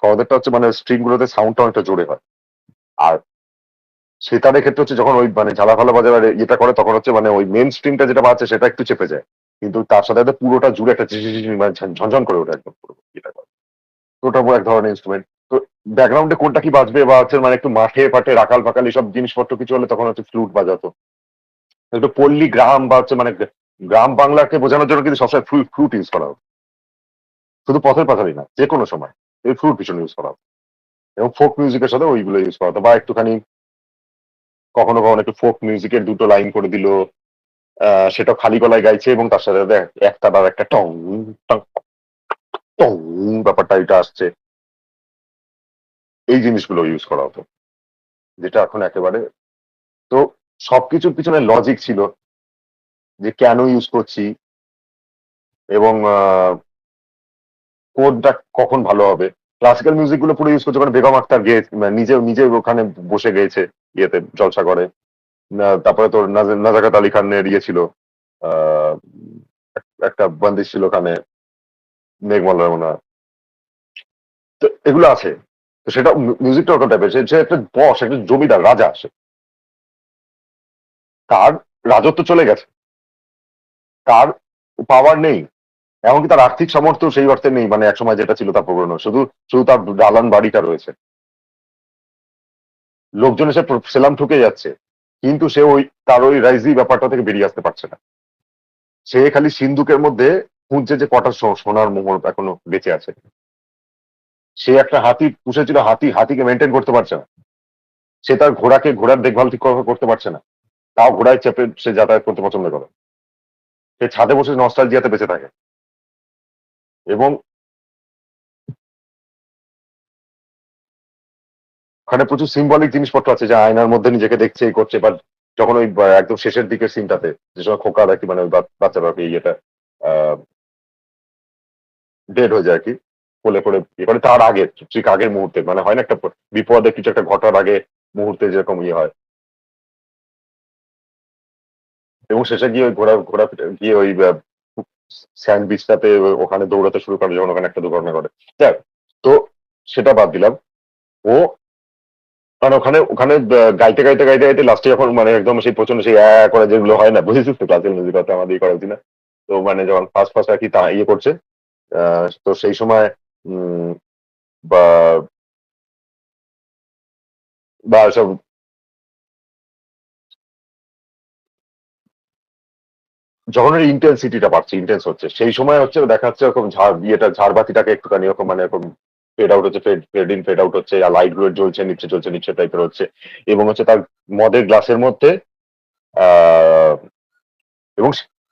A: সরদেরটা হচ্ছে মানে স্ট্রিং গুলোতে সাউন্ডটা অনেকটা জোরে হয়। আর সেতারের ক্ষেত্রে হচ্ছে যখন ওই মানে ঝালা ফালা বাজার ইয়েটা করে, তখন হচ্ছে মানে ওই মেন স্ট্রিংটা যেটা বাজছে সেটা একটু চেপে যায়, কিন্তু তার সাথে সাথে পুরোটা জুড়ে একটা মানে ঝনঝন করে ওঠে একদম পুরো ইয়েটা করে। তো ওটা এক ধরনের ইনস্ট্রুমেন্ট। তো ব্যাকগ্রাউন্ডে কোনটা কি বাজবে, বা হচ্ছে মানে একটু মাঠে ফাটে রাখাল ফাকাল এইসব জিনিসপত্র কিছু হলে তখন হচ্ছে ফ্লুট বাজাতো, একটু পল্লী গ্রাম বা হচ্ছে মানে গ্রাম বাংলাকে বোঝানোর জন্য কিন্তু সবসময় ফ্লুট ইউজ করা হতো, শুধু পথের পাঁচালী না, যে কোনো সময় এই ফ্লুট ভীষণ ইউজ করা হতো, এবং ফোক মিউজিকের সাথে ওইগুলো ইউজ করা হতো, বা একটুখানি কখনো কখনো একটু ফোক মিউজিকের দুটো লাইন করে দিল, সেটা খালি গলায় গাইছে এবং তার সাথে সাথে একটা তার একটা টং টং টং ব্যাপারটা এটা আসছে, এই জিনিসগুলো ইউজ করা হতো, যেটা এখন একেবারে। তো সবকিছুর পিছনে লজিক ছিল, যে কেন ইউজ করছি, এবং কোনটা কখন ভালো হবে। ক্লাসিক্যাল মিউজিক গুলো পুরো ইউজ করছে, মানে বেগম আক্তার গেয়ে নিজে নিজে ওখানে বসে গেয়েছে ইয়েতে জলসা করে। তারপরে তোর নাজাকাত আলী খানের ইয়ে ছিল, আহ একটা বন্দিশ ছিল ওখানে, মেঘমালা রমনা, তো এগুলো আছে। তো সেটা মিউজিকটা ওরকম টাইপের। সে একটা বস, একটা জমিদার, রাজা সে। তার রাজত্ব চলে গেছে। তার পাওয়ার নেই। এমনকি তার আর্থিক সামর্থ্য সেই অর্থে নেই, মানে একসময় যেটা ছিল তার পুরনো। শুধু শুধু তার দালান বাড়িটা রয়েছে। লোকজন এসে সেলাম ঠুকে যাচ্ছে। কিন্তু সে ওই তার ওই রাইজি ব্যাপারটা থেকে বেরিয়ে আসতে পারছে না। সে খালি সিন্ধুকের মধ্যে খুঁজছে যে কটা সোনার মোহর এখনো বেঁচে আছে। সে একটা হাতি পুষেছিল, হাতিকে মেনটেন করতে পারছে না। সে তার ঘোড়ার দেখভাল ঠিক করতে পারছে না। তাও ঘোড়ায় চেপে সে যাতায়াত করতে পছন্দ করে। সে ছাদে বসে নস্টালজিয়াতে বেঁচে থাকে। এবং ওখানে প্রচুর সিম্বলিক জিনিসপত্র আছে, যে আয়নার মধ্যে নিজেকে দেখছে, এই করছে। বা যখন ওই একদম শেষের দিকের সিনটাতে, যে সময় খোকা আর কি, মানে ওই বাচ্চাটা ইয়েটা ডেড হয়ে যায় আর কি, কোলে করে ইয়ে করে, তার আগে, ঠিক আগের মুহূর্তে, মানে হয় না একটা বিপদে কিছু একটা ঘটার আগে মুহূর্তে যেরকম ইয়ে হয়। এবং শেষে গিয়ে ওই ঘোড়া গিয়ে ওই স্যান্ড বিচটাতে ওখানে দৌড়াতে শুরু করে যখন ওখানে একটা দুর্ঘটনা ঘটে। দেখ, তো সেটা বাদ দিলাম। ও মানে ওখানে ওখানে গাইতে গাইতে গাইতে গাইতে লাস্টে যখন মানে একদম সেই প্রচন্ড সেই করে যেগুলো হয় না, বুঝেছিস তো, ক্লাসিক্যাল মিউজিক হয়তো আমাদের করা উচিত না। তো মানে যখন ফার্স্ট ফার্স্ট আর কি তা ইয়ে করছে, তো সেই সময় উম বা বা সব যখন এর ইন্টেন্সিটিটা বাড়ছে, ইন্টেন্স হচ্ছে, সেই সময় হচ্ছে দেখা যাচ্ছে এরকম ঝাড়বাতিটাকে একটুখানি এরকম মানে এরকম ফেড আউট হচ্ছে, ফেড ইন ফেড আউট হচ্ছে, আর লাইট গুলো জ্বলছে, নিচে টাইপের হচ্ছে। এবং হচ্ছে তার মদের গ্লাসের মধ্যে আহ এবং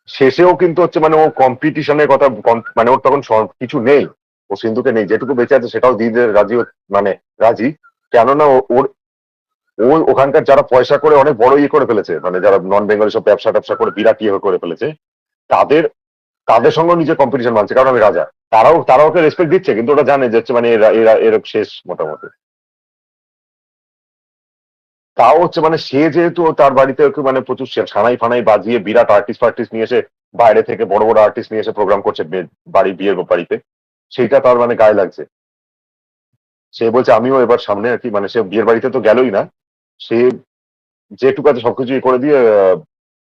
A: শেষেও কিন্তু হচ্ছে মানে ও কম্পিটিশনের কথা, মানে ওর তখন কিছু নেই। ও সিন্ধুকে নেই, যেটুকু বেঁচে আছে সেটাও দিয়ে দিতে রাজি মানে রাজি। কেননা ওর ও ওখানকার যারা পয়সা করে অনেক বড় ইয়ে করে ফেলেছে, মানে যারা নন বেঙ্গলি সব ব্যবসা ট্যাবসা করে বিরাট ইয়ে করে ফেলেছে, তাদের তাদের সঙ্গে নিজে কম্পিটিশন মানছে, কারণ আমি রাজা। তারাও ওকে রেসপেক্ট দিচ্ছে, কিন্তু ওরা জানে যে হচ্ছে মানে এরা এরা এর শেষ মোটামুটি। তাও হচ্ছে মানে সে যেহেতু তার বাড়িতে একটু মানে প্রচুর সানাই ফানাই বাজিয়ে বিরাট আর্টিস্ট ফার্টিস্ট নিয়ে এসে, বাইরে থেকে বড় বড় আর্টিস্ট নিয়ে এসে প্রোগ্রাম করছে বিয়ের বাড়িতে, সেইটা তার মানে গায়ে লাগছে। সে বলছে আমিও এবার সামনে আর কি, মানে সে বিয়ের বাড়িতে তো গেলই না, সে যেটুকু আছে সবকিছু ইয়ে করে দিয়ে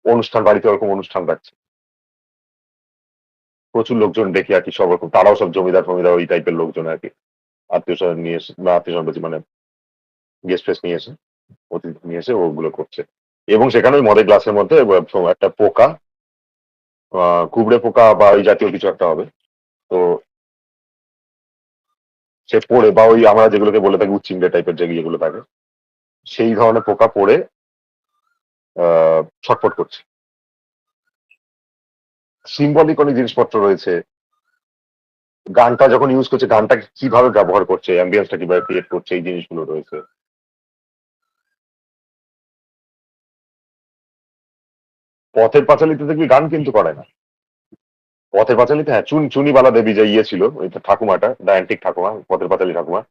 A: অনুষ্ঠান, বাড়িতে ওরকম অনুষ্ঠান রাখছে, প্রচুর লোকজন ডেকে আর কি, সব রকম, তারাও সব জমিদার ফমিদার ওই টাইপের লোকজন আর কি, আত্মীয় স্বজন নিয়ে এসে, না আত্মীয় স্বজন বলছি মানে গেস্ট ফেস্ট নিয়ে এসে, অতিথি নিয়ে এসে ওগুলো করছে। এবং সেখানে ওই মদের গ্লাসের মধ্যে একটা পোকা, কুবড়ে পোকা বা ওই জাতীয় কিছু একটা হবে। তো সে পড়ে, বা ওই আমরা যেগুলোকে বলে থাকি উচ্চিংড়ে টাইপের যে ইয়েগুলো থাকে, সেই ধরনের পোকা পড়ে ছটফট করছে। সিম্বলিক অনেক জিনিসপত্র রয়েছে। গানটা যখন ইউজ করছে, গানটা কিভাবে ব্যবহার করছে, অ্যাম্বিয়েন্সটা কিভাবে ক্রিয়েট করছে, এই জিনিসগুলো রয়েছে। পথের পাঁচালীতে দেখবি গান কিন্তু করে না। পথের পাঁচালীতে হ্যাঁ, চুনিবালা দেবী যে ইয়ে ছিল, ওই ঠাকুমাটা, ডায়ান্টিক ঠাকুমা, পথের পাঁচালী ঠাকুমা,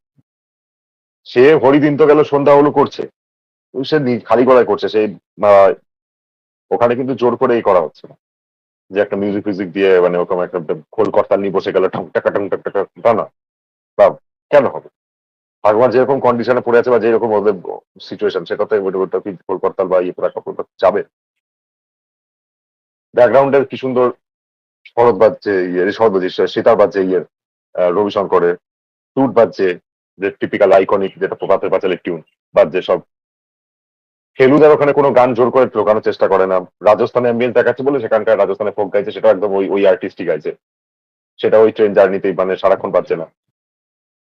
A: সে হরিদিন তো গেল, সন্ধ্যা হলো করছে। সে খালি গলায় করছে সেই। আহ, ওখানে কিন্তু জোর করে এই করা হচ্ছে না, যে একটা মিউজিক ফিউজিক দিয়ে মানে ওরকম একটা খোল করতাল নিয়ে বসে গেল ঠং টাকা তা না। বা কেন হবে? ভগবান যেরকম কন্ডিশনে পড়ে আছে বা যেরকম ওদের সিচুয়েশন, সেটাতে ওটা কি খোল করতাল বা ইয়ে রাখা যাবে? ব্যাকগ্রাউন্ডের কি সুন্দর শরৎ বাজছে, শরৎ বাজছে, সেতার বাজছে, রবিশঙ্করের টুট বাজছে, যে টিপিক্যাল আইকনিক যেটা প্রভাতের পাঁচালের টিউন বাজছে সব। ফেলুদার ওখানে কোনো গান জোর করে ঢোকানোর চেষ্টা করে না। রাজস্থানে অ্যাম্বিয়েন্স দেখাচ্ছে বলে সেখানকার রাজস্থানে ফোক গাইছে, সেটা একদম ওই আর্টিস্টই গাইছে। সেটা ওই ট্রেন জার্নিতেই মানে সারাক্ষণ পাচ্ছে না।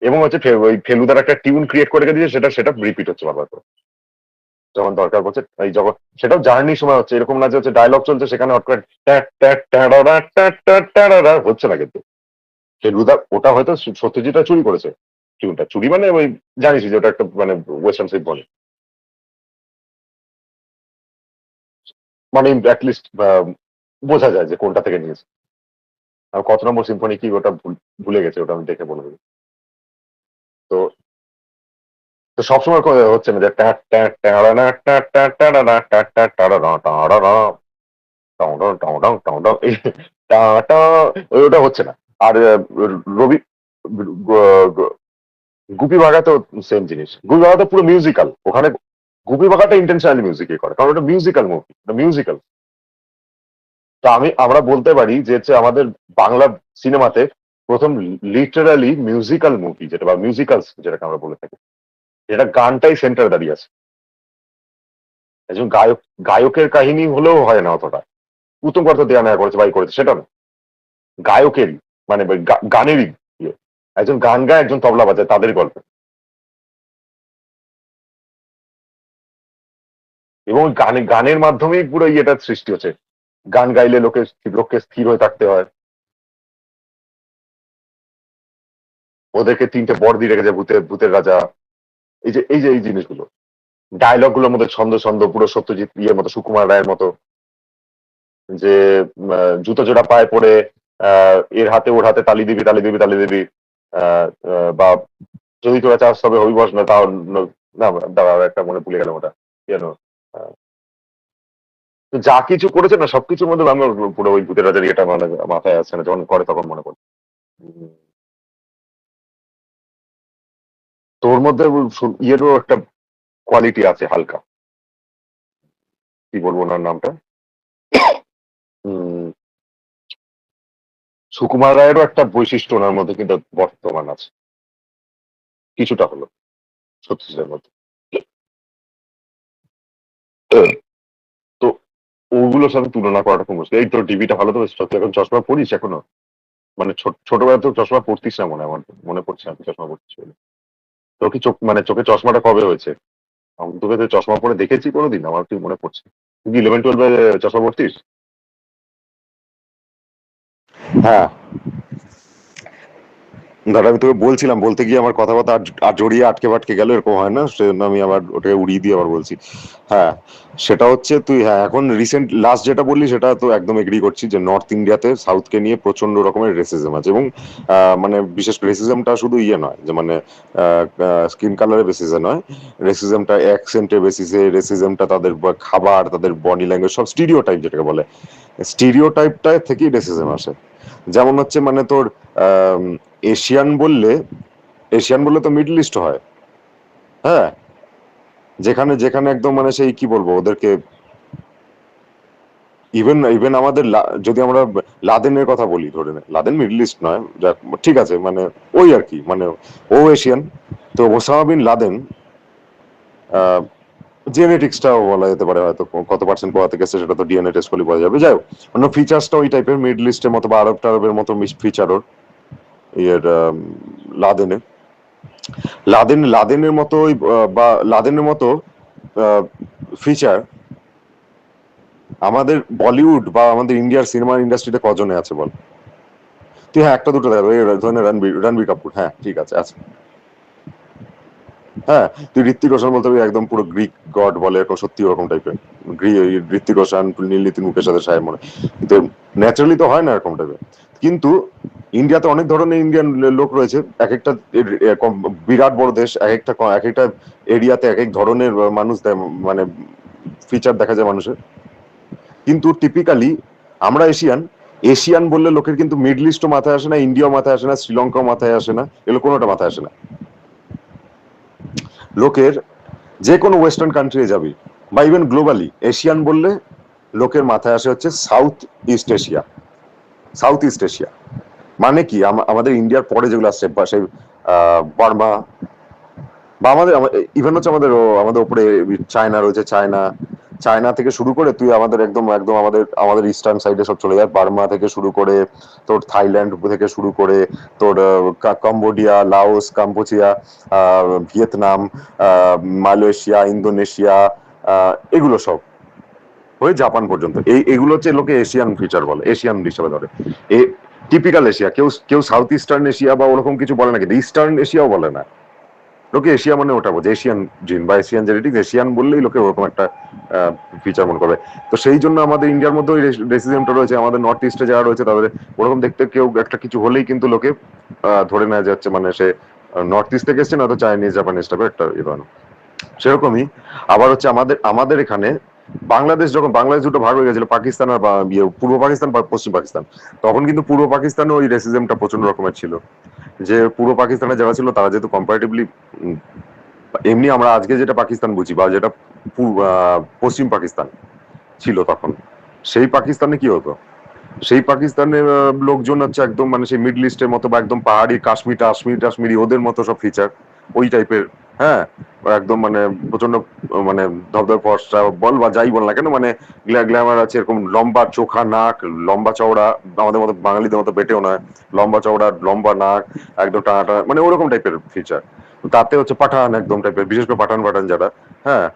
A: এবং হচ্ছে ওই ফেলুদার একটা টিউন ক্রিয়েট করে রেখে দিয়েছে, সেটা সেটা রিপিট হচ্ছে বারবার করে যখন দরকার পড়ছে। এই যখন সেটাও জার্নির সময় হচ্ছে, এরকম না যে হচ্ছে ডায়লগ চলছে সেখানে হট করে হচ্ছে না। কিন্তু ফেলুদা ওটা হয়তো সত্যজিৎ চুরি করেছে, টিউনটা চুরি মানে ওই জানিস যে ওটা একটা মানে ওয়েস্টার্ন সিম্ফনি, মানে অ্যাটলিস্ট বোঝা যায় যে কোনটা থেকে নিয়েছে। আর কত নম্বর সিম্ফনি কি ওটা ভুলে গেছে, ওটা আমি দেখে বলে দেবো। তো তো সবসময় হচ্ছে না যে ওটা হচ্ছে না। আর রবি গুপি বাঘা তো সেম জিনিস। গুপি বাঘা তো পুরো মিউজিক্যাল। ওখানে গুপি বাঘাটা ইন্টেনশনালি মিউজিক করে, কারণ ওটা মিউজিক্যাল মুভি, মিউজিক্যাল। তো আমরা বলতে পারি যে হচ্ছে আমাদের বাংলা সিনেমাতে প্রথম লিটারালি মিউজিক্যাল মুভি যেটা, বা মিউজিক্যালস যেটাকে আমরা বলে থাকি, যেটা গানটাই সেন্টার দাঁড়িয়ে আছে। একজন গায়কের কাহিনী হলেও হয় না অতটা, উত্তম কথা দেয়া নেয়া করেছে, বাই করেছে, সেটা না। গায়কেরই, মানে গানেরই ইয়ে। একজন গান গায়, একজন তবলা বাজায়, তাদের গল্প। এবং গানের মাধ্যমেই পুরো ইয়েটার সৃষ্টি হচ্ছে। গান গাইলে লোককে স্থির হয়ে থাকতে হয়। ওদেরকে 3টে বর্দি রেখে যায়, ভূতের রাজা। এই জিনিসগুলো, ডায়লগ গুলোর মধ্যে ছন্দ ছন্দ, পুরো সত্যজিৎ ইয়ের মতো, সুকুমার রায়ের মতো, যে জুতো জোড়া পায়ে পড়ে এর হাতে ওর হাতে তালি দিবি, তালি দিবি, তালি দিবি, বা যদি তোরা চাস তবে হবিবস না, তাও না, দাঁড়া, একটা মনে ভুলে গেলাম ওটা, কেন যা কিছু করেছে না, সবকিছুর মধ্যে আমার পুরো ওই ভূতের রাজার ইয়েটা মানে মাথায় আসছে না, যখন করে তখন মনে পড়ে। উম, তোর মধ্যে ইয়েরও একটা কোয়ালিটি আছে হালকা, কি বলবো ওনার নামটা, উম, সুকুমার রায়েরও একটা বৈশিষ্ট্য ওনার মধ্যে কিন্তু বর্তমান আছে, কিছুটা হলো সত্যজিতের মধ্যে। তো ওগুলোর সাথে তুলনা করাটা খুব মুশকিল। এই তোর টিভিটা ভালো তো, তুই এখন চশমা পড়িস এখনো? মানে ছোটবেলায় তো চশমা পড়তিস না মনে হয়, আমার মনে পড়ছে না তুই চশমা পড়তিস বলে। তোর কি চোখ, মানে চোখে চশমাটা কবে হয়েছে? তোকে তো চশমা পরে দেখেছি কোনোদিন, আমার কি মনে পড়ছে। তুই কি 11-12 চশমা পড়তিস? হ্যাঁ, দাদা আমি তোকে বলছিলাম, বলতে গিয়ে আমার কথা কথা আর জড়িয়ে আটকে বাটকে গেল, এরকম হয় না, সেজন্য আমি আবার ওটাকে উড়িয়ে দিয়ে আবার বলছি। হ্যাঁ, সেটা হচ্ছে তুই, হ্যাঁ, এখন রিসেন্ট লাস্ট যেটা বললি সেটা তো একদম এগ্রি করছি, যে নর্থ ইন্ডিয়াতে সাউথকে নিয়ে প্রচন্ড রকমের রেসিজম আছে। এবং মানে বিশেষ রেসিজমটা শুধু ইয়ে নয়, যে মানে স্কিন কালারের বেসিসে নয়, রেসিজমটা অ্যাকসেন্টের বেসিসে, রেসিজমটা তাদের খাবার, তাদের বডি ল্যাঙ্গুয়েজ, সব স্টিরিও টাইপ যেটাকে বলে, স্টিরিও টাইপটা থেকেই রেসিজম আসে। যেমন হচ্ছে মানে তোর এশিয়ান বললে, এশিয়ান বললে তো মিডল ইস্ট হয়। হ্যাঁ, যেখানে যেখানে একদম মানে সেই কি বলবো ওদেরকে, ইভেন ইভেন আমাদের যদি আমরা লাদেনের কথা বলি, ধরে নে লাদেন মিডল ইস্ট নয়, ঠিক আছে, মানে ওই আর কি, মানে ও এশিয়ান। তো ওসামা বিন লাদেন, জেনেটিক্সটাও বলা যেতে পারে, হয়তো কত পার্সেন্ট কোয়া থেকে এসেছে সেটা তো ডিএনএ টেস্ট করলে বোঝা যাবে। যাই হোক, অন্য ফিচার্সটা ওই টাইপের, মিডল ইস্টের মতো বা আরব টারবের মতো ফিচার ওর, ইয়ের লাদেনের, লাদেনের মতো বা লাদেনের মতো ফিচার আমাদের বলিউড বা আমাদের ইন্ডিয়ার সিনেমা ইন্ডাস্ট্রিতে কজনে আছে বল? তুই হ্যাঁ একটা দুটো দেখাবো, ধরনের রণবীর কাপুর, হ্যাঁ ঠিক আছে আছে। হ্যাঁ, তুই ঋত্বিক রোশন বলতে পারবি, একদম পুরো গ্রিক গড বলে, এরকম সত্যি ওরকম টাইপের। ঋত্বিক রোশন, নীল নীতিন মুকেশ সাথে সাহেব মনে, কিন্তু ন্যাচারালি তো হয় না এরকম টাইপের। কিন্তু ইন্ডিয়াতে অনেক ধরনের ইন্ডিয়ান লোক রয়েছে, এক একটা বিরাট বড় দেশ, এক একটা এরিয়াতে এক এক ধরনের মানুষ মানে ফিচার দেখা যায় মানুষের। কিন্তু টিপিক্যালি আমরা এশিয়ান, এশিয়ান বললে লোকের কিন্তু মিডল ইস্টও মাথায় আসে না, ইন্ডিয়াও মাথায় আসে না, শ্রীলঙ্কাও মাথায় আসে না, এগুলো কোনোটা মাথায় আসে না। লোকের যে কোনো ওয়েস্টার্ন কান্ট্রি যাবি বা ইভেন গ্লোবালি, এশিয়ান বললে লোকের মাথায় আসে হচ্ছে south east Asia. South east Asia মানে কি, আমাদের ইন্ডিয়ার পরে যেগুলো আসছে, সেই বার্মা, বা আমাদের ইভেন হচ্ছে আমাদের আমাদের উপরে চায়না রয়েছে, চায়না, চায়না থেকে শুরু করে তুই আমাদের একদম একদম আমাদের আমাদের ইস্টার্ন সাইডে সব চলে যায়, বার্মা থেকে শুরু করে তোর থাইল্যান্ড থেকে শুরু করে তোর Cambodia, Laos, Cambodia, Vietnam, Malaysia, Indonesia, এগুলো সব হয়ে জাপান পর্যন্ত, এগুলো হচ্ছে লোকে এশিয়ান ফিচার বলে, এশিয়ান হিসেবে ধরে। টিপিক্যাল এশিয়া, কেউ কেউ সাউথ ইস্টার্ন এশিয়া বা ওরকম কিছু বলে না, কিন্তু ইস্টার্ন এশিয়াও বলে না। লোকে এশিয়া মানে ওটা বোঝে, এশিয়ান জিন বা এশিয়ান জেনেটিক্স, এশিয়ান বললেই লোকে ওরকম একটা ফিচার মনে করবে। তো সেই জন্য আমাদের ইন্ডিয়ার মধ্যে ওই রেসিজমটা রয়েছে, আমাদের নর্থ ইস্টে যারা রয়েছে তাদের ওরকম দেখতে, কেউ একটা কিছু হলেই কিন্তু লোকে ধরে নেওয়া যাচ্ছে মানে সে নর্থ ইস্ট থেকে এসছে, না তো চাইনিজ জাপানিজ টাইপের একটা ইরানো। সেরকমই আবার হচ্ছে আমাদের আমাদের এখানে বাংলাদেশ, যখন বাংলাদেশ দুটো ভাগ হয়ে গেছিল, পাকিস্তান আর পূর্ব পাকিস্তান, পশ্চিম পাকিস্তান, তখন কিন্তু পূর্ব পাকিস্তানে ওই রেসিজমটা প্রচন্ড রকমের ছিল।
B: যে পুরো পাকিস্তানে যারা ছিল তারা যেহেতু কম্পারেটিভলি এমনি আমরা আজকে যেটা পাকিস্তান বুঝি বা যেটা পশ্চিম পাকিস্তান ছিল তখন, সেই পাকিস্তানে কি হতো, সেই পাকিস্তানের লোকজন হচ্ছে একদম মানে সেই মিডল ইস্টের মতো বা একদম পাহাড়ি কাশ্মীর টাশ্মীরি ওদের মতো সব ফিচার, ওই টাইপের। হ্যাঁ, একদম মানে প্রচন্ড মানে ধবধবে ফর্সা বল বা যাই বল না কেন, মানে গ্ল্যামার আছে, এরকম লম্বা চোখা নাক, লম্বা চওড়া, আমাদের মতো বাঙালিদের মতো বেটেও নয়, লম্বা চওড়া লম্বা নাক, একদম টানা, মানে ওরকম টাইপের ফিচার। তাতে হচ্ছে পাঠান একদম টাইপের, বিশেষ করে পাঠান যারা, হ্যাঁ,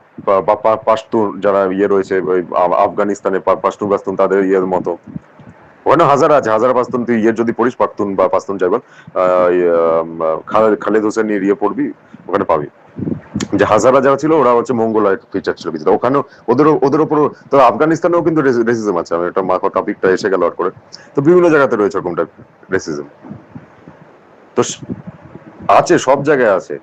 B: বা পাশতুন যারা ইয়ে রয়েছে ওই আফগানিস্তানে পাশতুন তাদের ইয়ের মতো। ওখানে হাজার আছে, হাজার পাস্তুন, তুই ইয়ে যদি পড়িস পাখতুন বা পাস্তুন যাইবল, খালেদ হোসেনের ইয়ে পড়বি, ওখানে পাবি যে হাজারা যারা ছিল ওরা হচ্ছে মঙ্গলয়েড ফিচার ছিল কিছুটা ওখানেও। ওদের উপর তো আফগানিস্তানেও কিন্তু রেসিজম আছে। আমি একটা টপিকটা এসে গেল করে, তো বিভিন্ন জায়গাতে রয়েছে ওরকম টাইপ রেসিজম। তো আছে, সব জায়গায় আছে।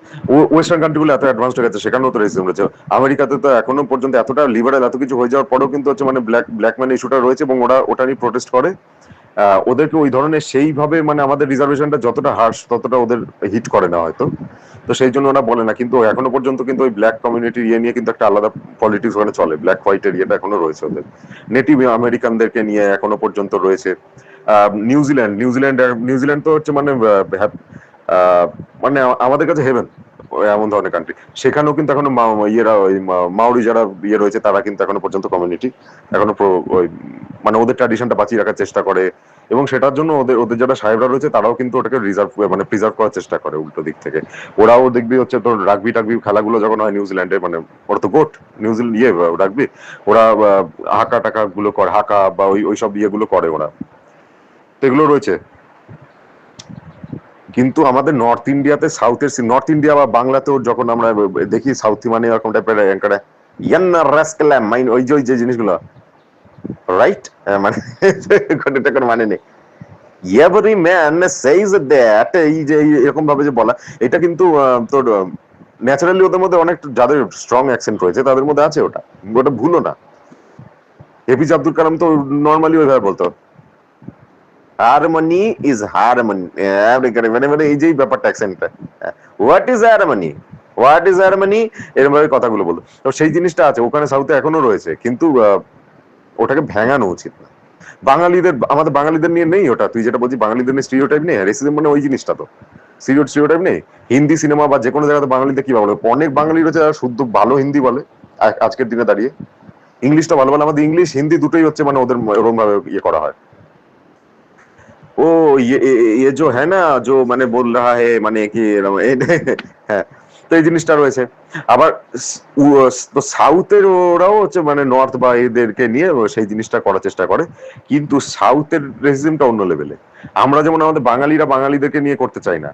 B: ওয়েস্টার্ন কান্ট্রি গুলো এত অ্যাডভান্স হয়ে গেছে, সেখানেও তো রেসিজম রয়েছে। আমেরিকাতে তো এখনো পর্যন্ত এতটা লিবারেল এত কিছু হয়ে যাওয়ার পরেও কিন্তু হচ্ছে মানে ব্ল্যাক ম্যান ইস্যুটা রয়েছে এবং ওটা নিয়ে প্রোটেস্ট করে। ওদেরকে ওই ধরনের সেইভাবে মানে আমাদের রিজার্ভেশনটা যতটা হার্শ ততটা ওদের হিট করে না হয়তো, তো সেই জন্য ওরা বলে না। কিন্তু এখনো পর্যন্ত কিন্তু ওই ব্ল্যাক কমিউনিটির ইয়ে নিয়ে কিন্তু একটা আলাদা পলিটিক্স ওখানে চলে, ব্ল্যাক হোয়াইটের ইয়েটা এখনো রয়েছে ওদের। নেটিভ আমেরিকানদেরকে নিয়ে এখনো পর্যন্ত রয়েছে। নিউজিল্যান্ড তো হচ্ছে মানে মানে আমাদের কাছে হেভেন এমন ধরনের কান্ট্রি। সেখানেও কিন্তু এখনো ইয়েরা ওই মাউরি যারা ইয়ে রয়েছে তারা কিন্তু এখনো পর্যন্ত কমিউনিটি এখনো ওই মানে ওদের ট্র্যাডিশনটা বাঁচিয়ে রাখার চেষ্টা করে, এবং সেটার জন্য ওদের যারা সাহেবরা রয়েছে তারাও কিন্তু ওটাকে মানে প্রিজার্ভ করার চেষ্টা করে উল্টো দিক থেকে। ওরাও দেখবি হচ্ছে তোর রাগবি খেলাগুলো যখন হয় নিউজিল্যান্ডে, মানে ওরা তো গোট নিউজিল্যান্ড ইয়ে রাগবি, ওরা হাকা টাকা গুলো করে, হাকা বা ওই সব ইয়েগুলো করে ওরা, তো এগুলো রয়েছে। কিন্তু আমাদের নর্থ ইন্ডিয়াতে নর্থ ইন্ডিয়া বা বাংলাতেও যখন আমরা দেখি সাউথ মানে এরকম টাইপের ইয়ান্না রাস্কেলা মাইন ওই যে জিনিসগুলো রাইট, মানে কোনো মানে নেই। এভরি ম্যান সেইজ দ্যাট, এই যে এরকম ভাবে যে বলা, এটা কিন্তু তোর ন্যাচারালি ওদের মধ্যে অনেক যাদের স্ট্রং অ্যাকসেন্ট রয়েছে তাদের মধ্যে আছে, ওটা ভুলো না। এপিজে আব্দুল কালাম তো নর্মালি ওইভাবে বলতো হারমোনি ইজ হারমোনি, মানে মানে এই যে ব্যাপারটা অ্যাকসেন্টটা, what is harmony, what is harmony, এরকম ভাবে কথাগুলো বলতো। তো সেই জিনিসটা আছে ওখানে সাউথে এখনো রয়েছে, কিন্তু ওটাকে ভেঙানো উচিত না। আমাদের বাঙালিদের নিয়ে নেই ওটা, তুই যেটা বলছিস বাঙালিদের নিয়ে স্টিরিওটাইপ নেই, রেসিজম মানে ওই জিনিসটা তো স্টিরিওটাইপ নেই। হিন্দি সিনেমা বা যে কোনো জায়গাতে বাঙালিদের কি বলে, অনেক বাঙালি রয়েছে যারা শুদ্ধ ভালো হিন্দি বলে আজকের দিনে দাঁড়িয়ে, ইংলিশটা ভালো বলে। আমাদের ইংলিশ হিন্দি দুটোই হচ্ছে মানে ওদের ওরকম ভাবে ইয়ে করা হয়। ও ये जो है ना जो মানে बोल रहा है মানে কি হ্যাঁ, তো এই জিনিসটা রয়েছে। আবার তো সাউথের ওরাও হচ্ছে মানে নর্থ বা এদেরকে নিয়ে সেই জিনিসটা করার চেষ্টা করে, কিন্তু সাউথের রেসিজমটা অন্য লেভেলে। আমরা যেমন আমাদের বাঙালিরা বাঙালিদেরকে নিয়ে করতে চাই না,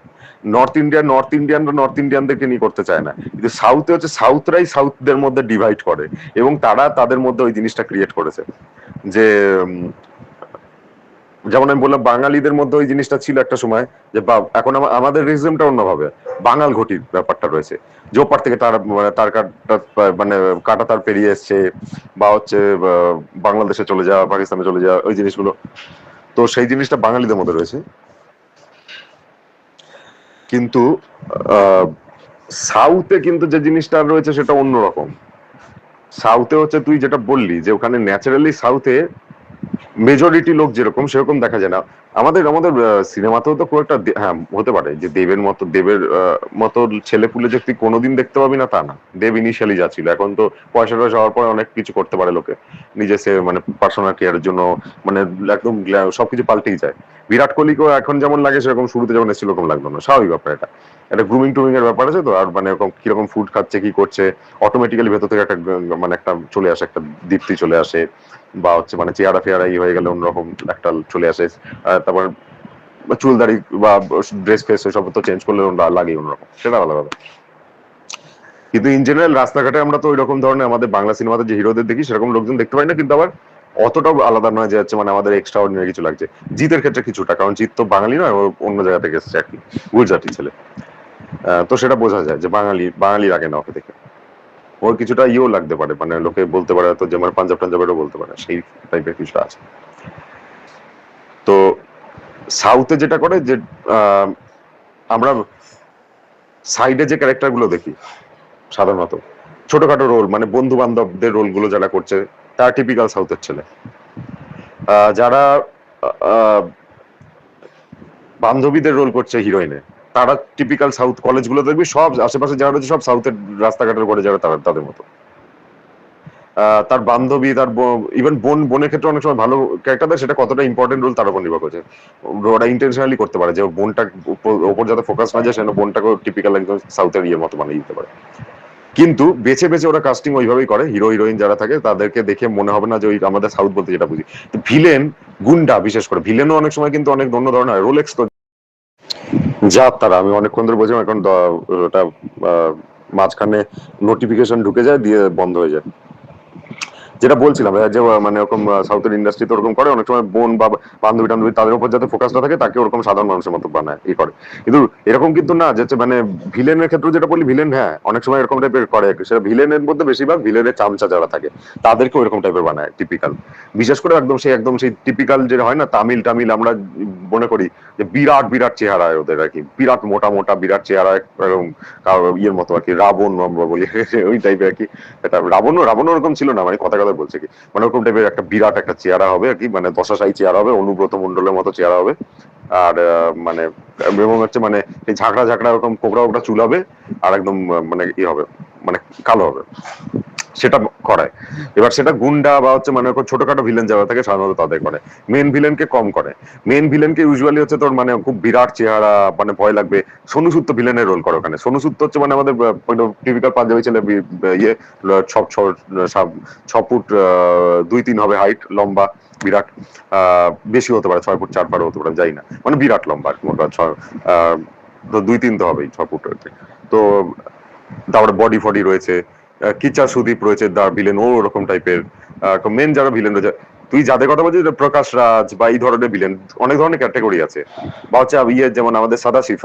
B: নর্থ ইন্ডিয়ানরা নর্থ ইন্ডিয়ানদেরকে নিয়ে করতে চায় না, কিন্তু সাউথে হচ্ছে সাউথরাই সাউথদের মধ্যে ডিভাইড করে, এবং তারা তাদের মধ্যে ওই জিনিসটা ক্রিয়েট করেছে যে যেমন আমি বললাম বাঙালিদের মধ্যে ওই জিনিসটা ছিল একটা সময়, যে এখন আমাদের রিজমটা অন্যভাবে বাঙাল ঘটির ব্যাপারটা রয়েছে, যে ওপার থেকে তার তার মানে কাটা তার পেরিয়ে এসছে, বা হচ্ছে বাংলাদেশে চলে যাওয়া, পাকিস্তানে চলে যাওয়া, ওই জিনিসগুলো, তো সেই জিনিসটা বাঙালিদের মধ্যে রয়েছে। কিন্তু সাউথে কিন্তু যে জিনিসটা রয়েছে সেটা অন্যরকম। সাউথে হচ্ছে তুই যেটা বললি যে ওখানে ন্যাচারালি সাউথে মেজরিটি লোক যেরকম সেরকম দেখা যায় না। আমাদের আমাদের সিনেমাতেও তো খুব একটা হ্যাঁ হতে পারে যে দেবের মতো ছেলে পুলে যে তুই কোনোদিন দেখতে পাবি না তা না। দেব ইনিশিয়ালি যা ছিল, এখন তো পয়সা টয়সা হওয়ার পর অনেক কিছু করতে পারে লোকে নিজে, সে মানে পার্সোনাল কেয়ারের জন্য, মানে একদম সবকিছু পাল্টেই যায়। বিরাট কোহলিকেও এখন যেমন লাগে সেরকম শুরুতে যখন এসেছিল ওরকম লাগলো না, স্বাভাবিক ব্যাপার এটা। একটা গ্রুমিং টুমিং এর ব্যাপার আছে তো, আর মানে এরকম কিরকম ফুড খাচ্ছে কি করছে অটোমেটিক্যালি ভেতর থেকে একটা মানে একটা চলে আসে, একটা দীপ্তি চলে আসে, বা হচ্ছে মানে চেহারা ফেয়ারা হয়ে গেলে অন্যরকম একটা চলে আসে। তারপর চুল দাড়ি বা ড্রেস ফেস সব তো চেঞ্জ করলে লাগে অন্যরকম, সেটা আলাদা। কিন্তু ইন জেনারেল রাস্তাঘাটে আমরা তো ওই রকম ধরনের আমাদের বাংলা সিনেমাতে যে হিরোদের দেখি সেরকম লোকজন দেখতে পাই না, কিন্তু আবার অতটাও আলাদা নয় যে হচ্ছে মানে আমাদের এক্সট্রা অর্ডিনারি কিছু লাগছে। জিতের ক্ষেত্রে কিছুটা, কারণ জিত তো বাঙালি নয়, ও অন্য জায়গা থেকে এসেছে আর কি, গুজরাটি ছেলে, তো সেটা বোঝা যায় যে বাঙালি লাগে না ওকে দেখে। ওর কিছুটা ইয়েও লাগতে পারে, মানে লোকে বলতে পারে তো যে মানে পাঞ্জাব টাঞ্জাবেরও বলতে পারে, সেই টাইপের কিছুটা আছে। তো সাউথে যেটা করে যে আমরা সাইডে যে ক্যারেক্টার গুলো দেখি সাধারণত ছোটখাটো রোল, মানে বন্ধু বান্ধবদের রোল গুলো যারা করছে তারা টিপিক্যাল সাউথের ছেলে। যারা বান্ধবীদের রোল করছে হিরোইনে, তারা টিপিক্যাল সাউথ। কলেজগুলো দেখবি সব আশেপাশে যারা রয়েছে সব সাউথের রাস্তাঘাটের করে যারা তাদের মতো। তার বান্ধবী, তার ইভেন বোনের ক্ষেত্রে অনেক সময় ভালো ক্যারেক্টার দেয়, সেটা কতটা ইম্পর্টেন্ট রোল তার উপর নির্ভর করছে। ওরা ইন্টেনশনালি করতে পারে যে বোনটা ওপর যাতে ফোকাস না যায়, সেজন্য বোনটাকে টিপিক্যাল একদম সাউথের ইয়ের মতো বানিয়ে দিতে পারে। কিন্তু বেছে বেছে ওরা কাস্টিং ওইভাবেই করে। হিরো হিরোইন যারা থাকে তাদেরকে দেখে মনে হবে না যে ওই আমাদের সাউথ বলতে যেটা বুঝি। ভিলেন, গুন্ডা, বিশেষ করে ভিলেনও অনেক সময় কিন্তু অনেক অন্য ধরনের হয়। রোলেক্স তো যা তারা, আমি অনেকক্ষণ ধরে বলছিলাম, এখন ওটা মাঝখানে নোটিফিকেশন ঢুকে যায় দিয়ে বন্ধ হয়ে যায়। যেটা বলছিলাম যে মানে ওরকম সাউথের ইন্ডাস্ট্রিতে ওরকম করে অনেক সময় বোন বা বান্ধবী টান্ধবী তাদের উপর যাতে ফোকাস না থাকে তাকে ওরকম সাধারণ মানুষের মতো বানায় ই করে। কিন্তু এরকম কিন্তু না যে মানে ভিলেনের ক্ষেত্রে যেটা বলি, ভিলেন হ্যাঁ অনেক সময় এরকম টাইপের করে, সেটা ভিলেনের মধ্যে বেশিরভাগ ভিলেনের চামচা যারা থাকে তাদেরকে ওরকম টাইপের বানায় টিপিক্যাল। বিশেষ করে একদম সেই টিপিক্যাল যেটা হয় না টামিল আমরা মনে করি যে বিরাট বিরাট চেহারা ওদের আর কি, বিরাট মোটা মোটা বিরাট চেহারা, এরকম ইয়ের মতো আর কি, রাবণ আমরা বলি ওই টাইপের আর কি। এটা রাবণ ওরকম ছিল না, মানে কথা কথা বলছে কি, মানে ওরকম টাইপের একটা বিরাট একটা চেহারা হবে আর কি, মানে দশাশাহী চেহারা হবে, অনুব্রত মন্ডলের মতো চেহারা হবে। আর মানে এবং হচ্ছে মানে এই ঝাঁকড়া ঝাঁকড়া ওরকম কোকড়া কোকড়া চুল হবে, আর একদম মানে ই হবে, মানে কালো হবে, সেটা করায়। এবার সেটা গুন্ডা বা হচ্ছে মানে ছোটখাটো ভিলেন যারা থাকে সাধারণত তাদের করে, মেন ভিলেনকে কম করে। মেন ভিলেনকে ইউজুয়ালি হচ্ছে তোর মানে খুব বিরাট চেহারা, মানে ভয় লাগবে। সোনু সুদ তো ভিলেনের রোল করে ওখানে। সোনু সুদ তো হচ্ছে মানে আমাদের টিপিক্যাল পাঞ্জাবি ছেলে, ইয়ে 6 ফুট 2-3 হবে হাইট, লম্বা বিরাট, বেশি হতে পারে 6 ফুট 4 পারও হতে পারে, যাই না, মানে বিরাট লম্বা আর কি, মোটা 2-3 তো হবেই 6 ফুট। তো তারপরে বডি ফডি রয়েছে, কিচা সুদীপ রয়েছে দা ভিলেন, ও ওরকম টাইপের। মেন যারা ভিলেন রয়েছে, তুই যাদের কথা বলছিস প্রকাশ রাজ বা এই ধরনের ভিলেন, অনেক ধরনের ক্যাটাগরি আছে। বা হচ্ছে ইয়ে যেমন আমাদের সাদাশিব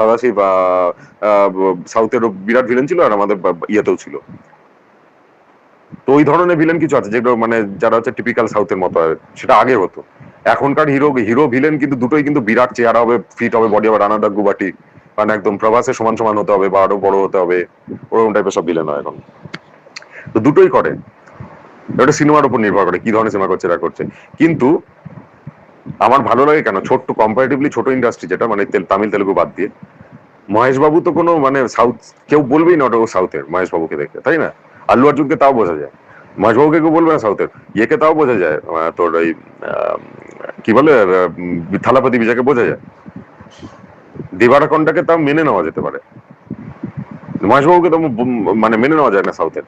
B: সাউথের বিরাট ভিলেন ছিল, আর আমাদের ইয়েতেও ছিল। তো ওই ধরনের ভিলেন কিছু আছে যেগুলো মানে যারা হচ্ছে টিপিক্যাল সাউথের মতো, সেটা আগে হতো। এখনকার হিরো ভিলেন কিন্তু দুটোই কিন্তু বিরাট চেহারা হবে, ফিট হবে, বডি হবে, রানাডা গুবাটি, মানে একদম প্রভাসের সমান সমান হতে হবে বা আরো বড় হতে হবে, ওরকম টাইপের সব ভিলেন হয় এখন। তো দুটোই করে, এটা সিনেমার উপর নির্ভর করে কি ধরনের সিনেমা করছে এরা করছে। কিন্তু আমার ভালো লাগে কেন, ছোট্ট কম্পারেটিভলি ছোট ইন্ডাস্ট্রি যেটা, মানে তামিল তেলুগু বাদ দিয়ে, মহেশ বাবু তো কোনো মানে সাউথ কেউ বলবেই না ওটা ও সাউথের, মহেশ বাবুকে দেখে, তাই না? আল্লু অর্জুনকে তাও বোঝা যায়, মহেশ বাবুকে কেউ বলবে না সাউথের। ইয়েকে তাও বোঝা যায়, তোর ওই কি বলে থালাপতি বিজয়কে বোঝা যায়, দেবারাকন্ডাকে তাও মেনে নেওয়া যেতে পারে, মহেশ বাবুকে তো মানে মেনে নেওয়া যায় না সাউথের।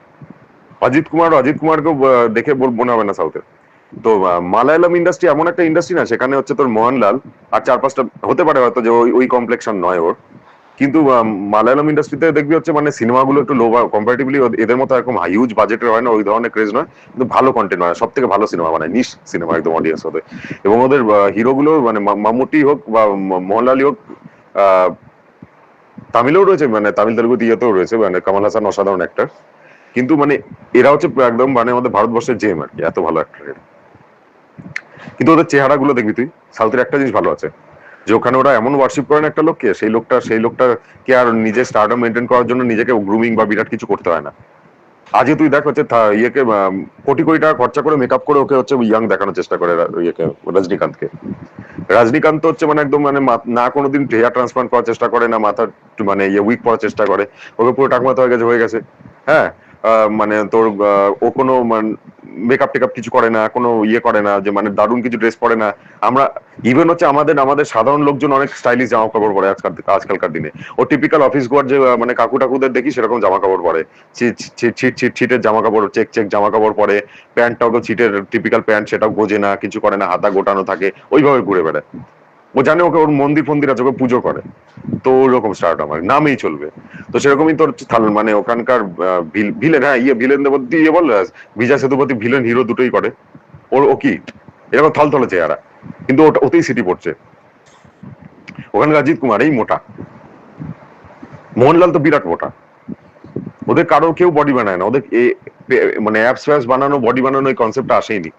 B: অজিত কুমারকেও দেখে মনে হবে না সাউথের। তো মালায়ালাম ইন্ডাস্ট্রি এমন একটা ইন্ডাস্ট্রি না, সেখানে হচ্ছে তোর মোহনলাল আর 4-5টা হতে পারে হয়তো যে ওই কমপ্লেকশন নয় ওর, কিন্তু মালায়ালাম ইন্ডাস্ট্রিতে দেখবি হচ্ছে মানে সিনেমাগুলো একটু লো, কম্পারেটিভলি এদের মতো এরকম হিউজ বাজেটের হয় না, ওই ধরনের ক্রেজ নয়, কিন্তু ভালো কন্টেন্ট হয়, সব থেকে ভালো সিনেমা মানে নিশ সিনেমা একদম অডিয়েন্স ওদের। এবং ওদের হিরো গুলো মানে মাম্মুটি হোক বা মোহনলালই হোক, তামিলেও রয়েছে, মানে তামিল তেলুগু দিয়েতেও রয়েছে, মানে কামাল হাসান অসাধারণ অ্যাক্টর, কিন্তু মানে এরা হচ্ছে একদম মানে আমাদের ভারতবর্ষের জেম আর কি, এত ভালো অ্যাক্টর এরা। কিন্তু ওদের চেহারা গুলো দেখবি তুই, সাউথের একটা জিনিস ভালো আছে যে ওখানে ওরা এমন ওয়ার্শিপ করেন একটা লোককে, সেই লোকটাকে আর নিজের স্টারডম মেনটেন করার জন্য নিজেকে গ্রুমিং বা বিরাট কিছু করতে হয় না। আজকে তুই দেখ হচ্ছে ইয়েকে কোটি কোটি টাকা খরচা করে মেকআপ করে ওকে হচ্ছে ইয়াং দেখানোর চেষ্টা করে ইয়েকে, রজনীকান্ত হচ্ছে মানে একদম মানে না কোনোদিন হেয়ার ট্রান্সপ্লান্ট করার চেষ্টা করে, না মাথার মানে ইয়ে উইক পরার চেষ্টা করে, ওকে পুরো টাকমাথা হয়ে গেছে। হ্যাঁ, মানে তোর ও কোনো মেকআপ টেকআপ কিছু করে না, কোনো ইয়ে করে না যে মানে দারুণ কিছু ড্রেস পরে না। আমরা ইভেন হচ্ছে আমাদের সাধারণ লোকজন অনেক স্টাইলিশ জামা কাপড় পরে আজকালকার দিনে। ও টিপিক্যাল অফিস গোয়ার যে মানে কাকু টাকুদের দেখি সেরকম জামা কাপড় পরে, ছিটের জামা কাপড়, চেক জামা কাপড় পরে, প্যান্টটাও ছিটের টিপিক্যাল প্যান্ট, সেটাও গোজে না, কিছু করে না, হাতা গোটানো থাকে, ওইভাবে ঘুরে বেড়ায়। ও জানে ওকে ওর মন্দির ফন্দির আছে, ওকে পুজো করে, তো ওরকম স্টার্ট আমার নামেই চলবে। তো সেরকমই তোর মানে ওখানকার ভিলেন, হ্যাঁ ইয়ে ভিলেন ইয়ে বল, বিজয় সেতুপতি ভিলেন হিরো দুটোই করে। ও কি এরকম থলথলে চেহারা, কিন্তু ওতেই সিটি পড়ছে। ওখানকার অজিত কুমার এই মোটা, মোহনলাল তো বিরাট মোটা, ওদের কারো কেউ বডি বানায় না, ওদের মানে অ্যাপস ফ্যাপস বানানো, বডি বানানো এই কনসেপ্টটা আসেইনি।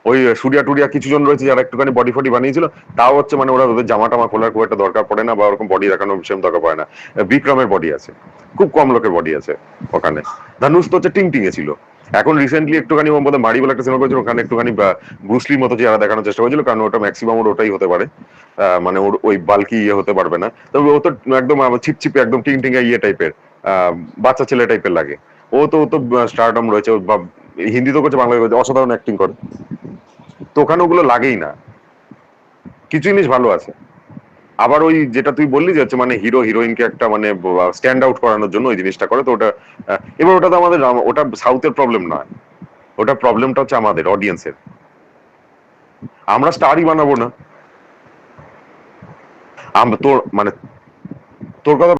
B: ওই সুরিয়া টুরিয়া কিছু জন রয়েছে যারা একটুখানি বডি ফডি বানিয়েছিল, তাও হচ্ছে মানে ওরা ওদের জামা টামা খোলার খুব একটা দরকার পড়ে না, বা ওরকম বডি দেখানোর সেরকম দরকার পড়ে না। বিক্রমের বডি আছে, খুব কম লোকের বডি আছে ওখানে। ধানুষ তো হচ্ছে টিং টিঙে ছিল। এখন রিসেন্টলি একটুখানি ওর মধ্যে মারি বলে একটা সিনেমা করেছিল, ওখানে একটুখানি ব্রুসলির মতো চেহারা দেখানোর চেষ্টা করেছিল, কারণ ওটা ম্যাক্সিমাম ওর ওটাই হতে পারে, মানে ওর ওই বাল্কি ইয়ে হতে পারবে না। তবে ও তো একদম ছিপছিপে একদম টিং টিঙে ইয়ে টাইপের, বাচ্চা ছেলে টাইপের লাগে। ও তো স্টারডম রয়েছে, হিন্দি তো করছে, বাংলা করছে, অসাধারণ অ্যাক্টিং করে। তো ওখানে ওগুলো লাগেই না, কিছু জিনিস ভালো আছে। আবার ওই যেটা তুই বললি যে হচ্ছে মানে হিরো হিরোইনকে একটা মানে স্ট্যান্ড আউট করানোর জন্য ওই জিনিসটা করে, তো ওটা এবার ওটা তো আমাদের, ওটা সাউথের প্রবলেম নয়, ওটা প্রবলেমটা হচ্ছে আমাদের অডিয়েন্সের। আমরা স্টারই বানাবো না। তোর মানে তোর কথা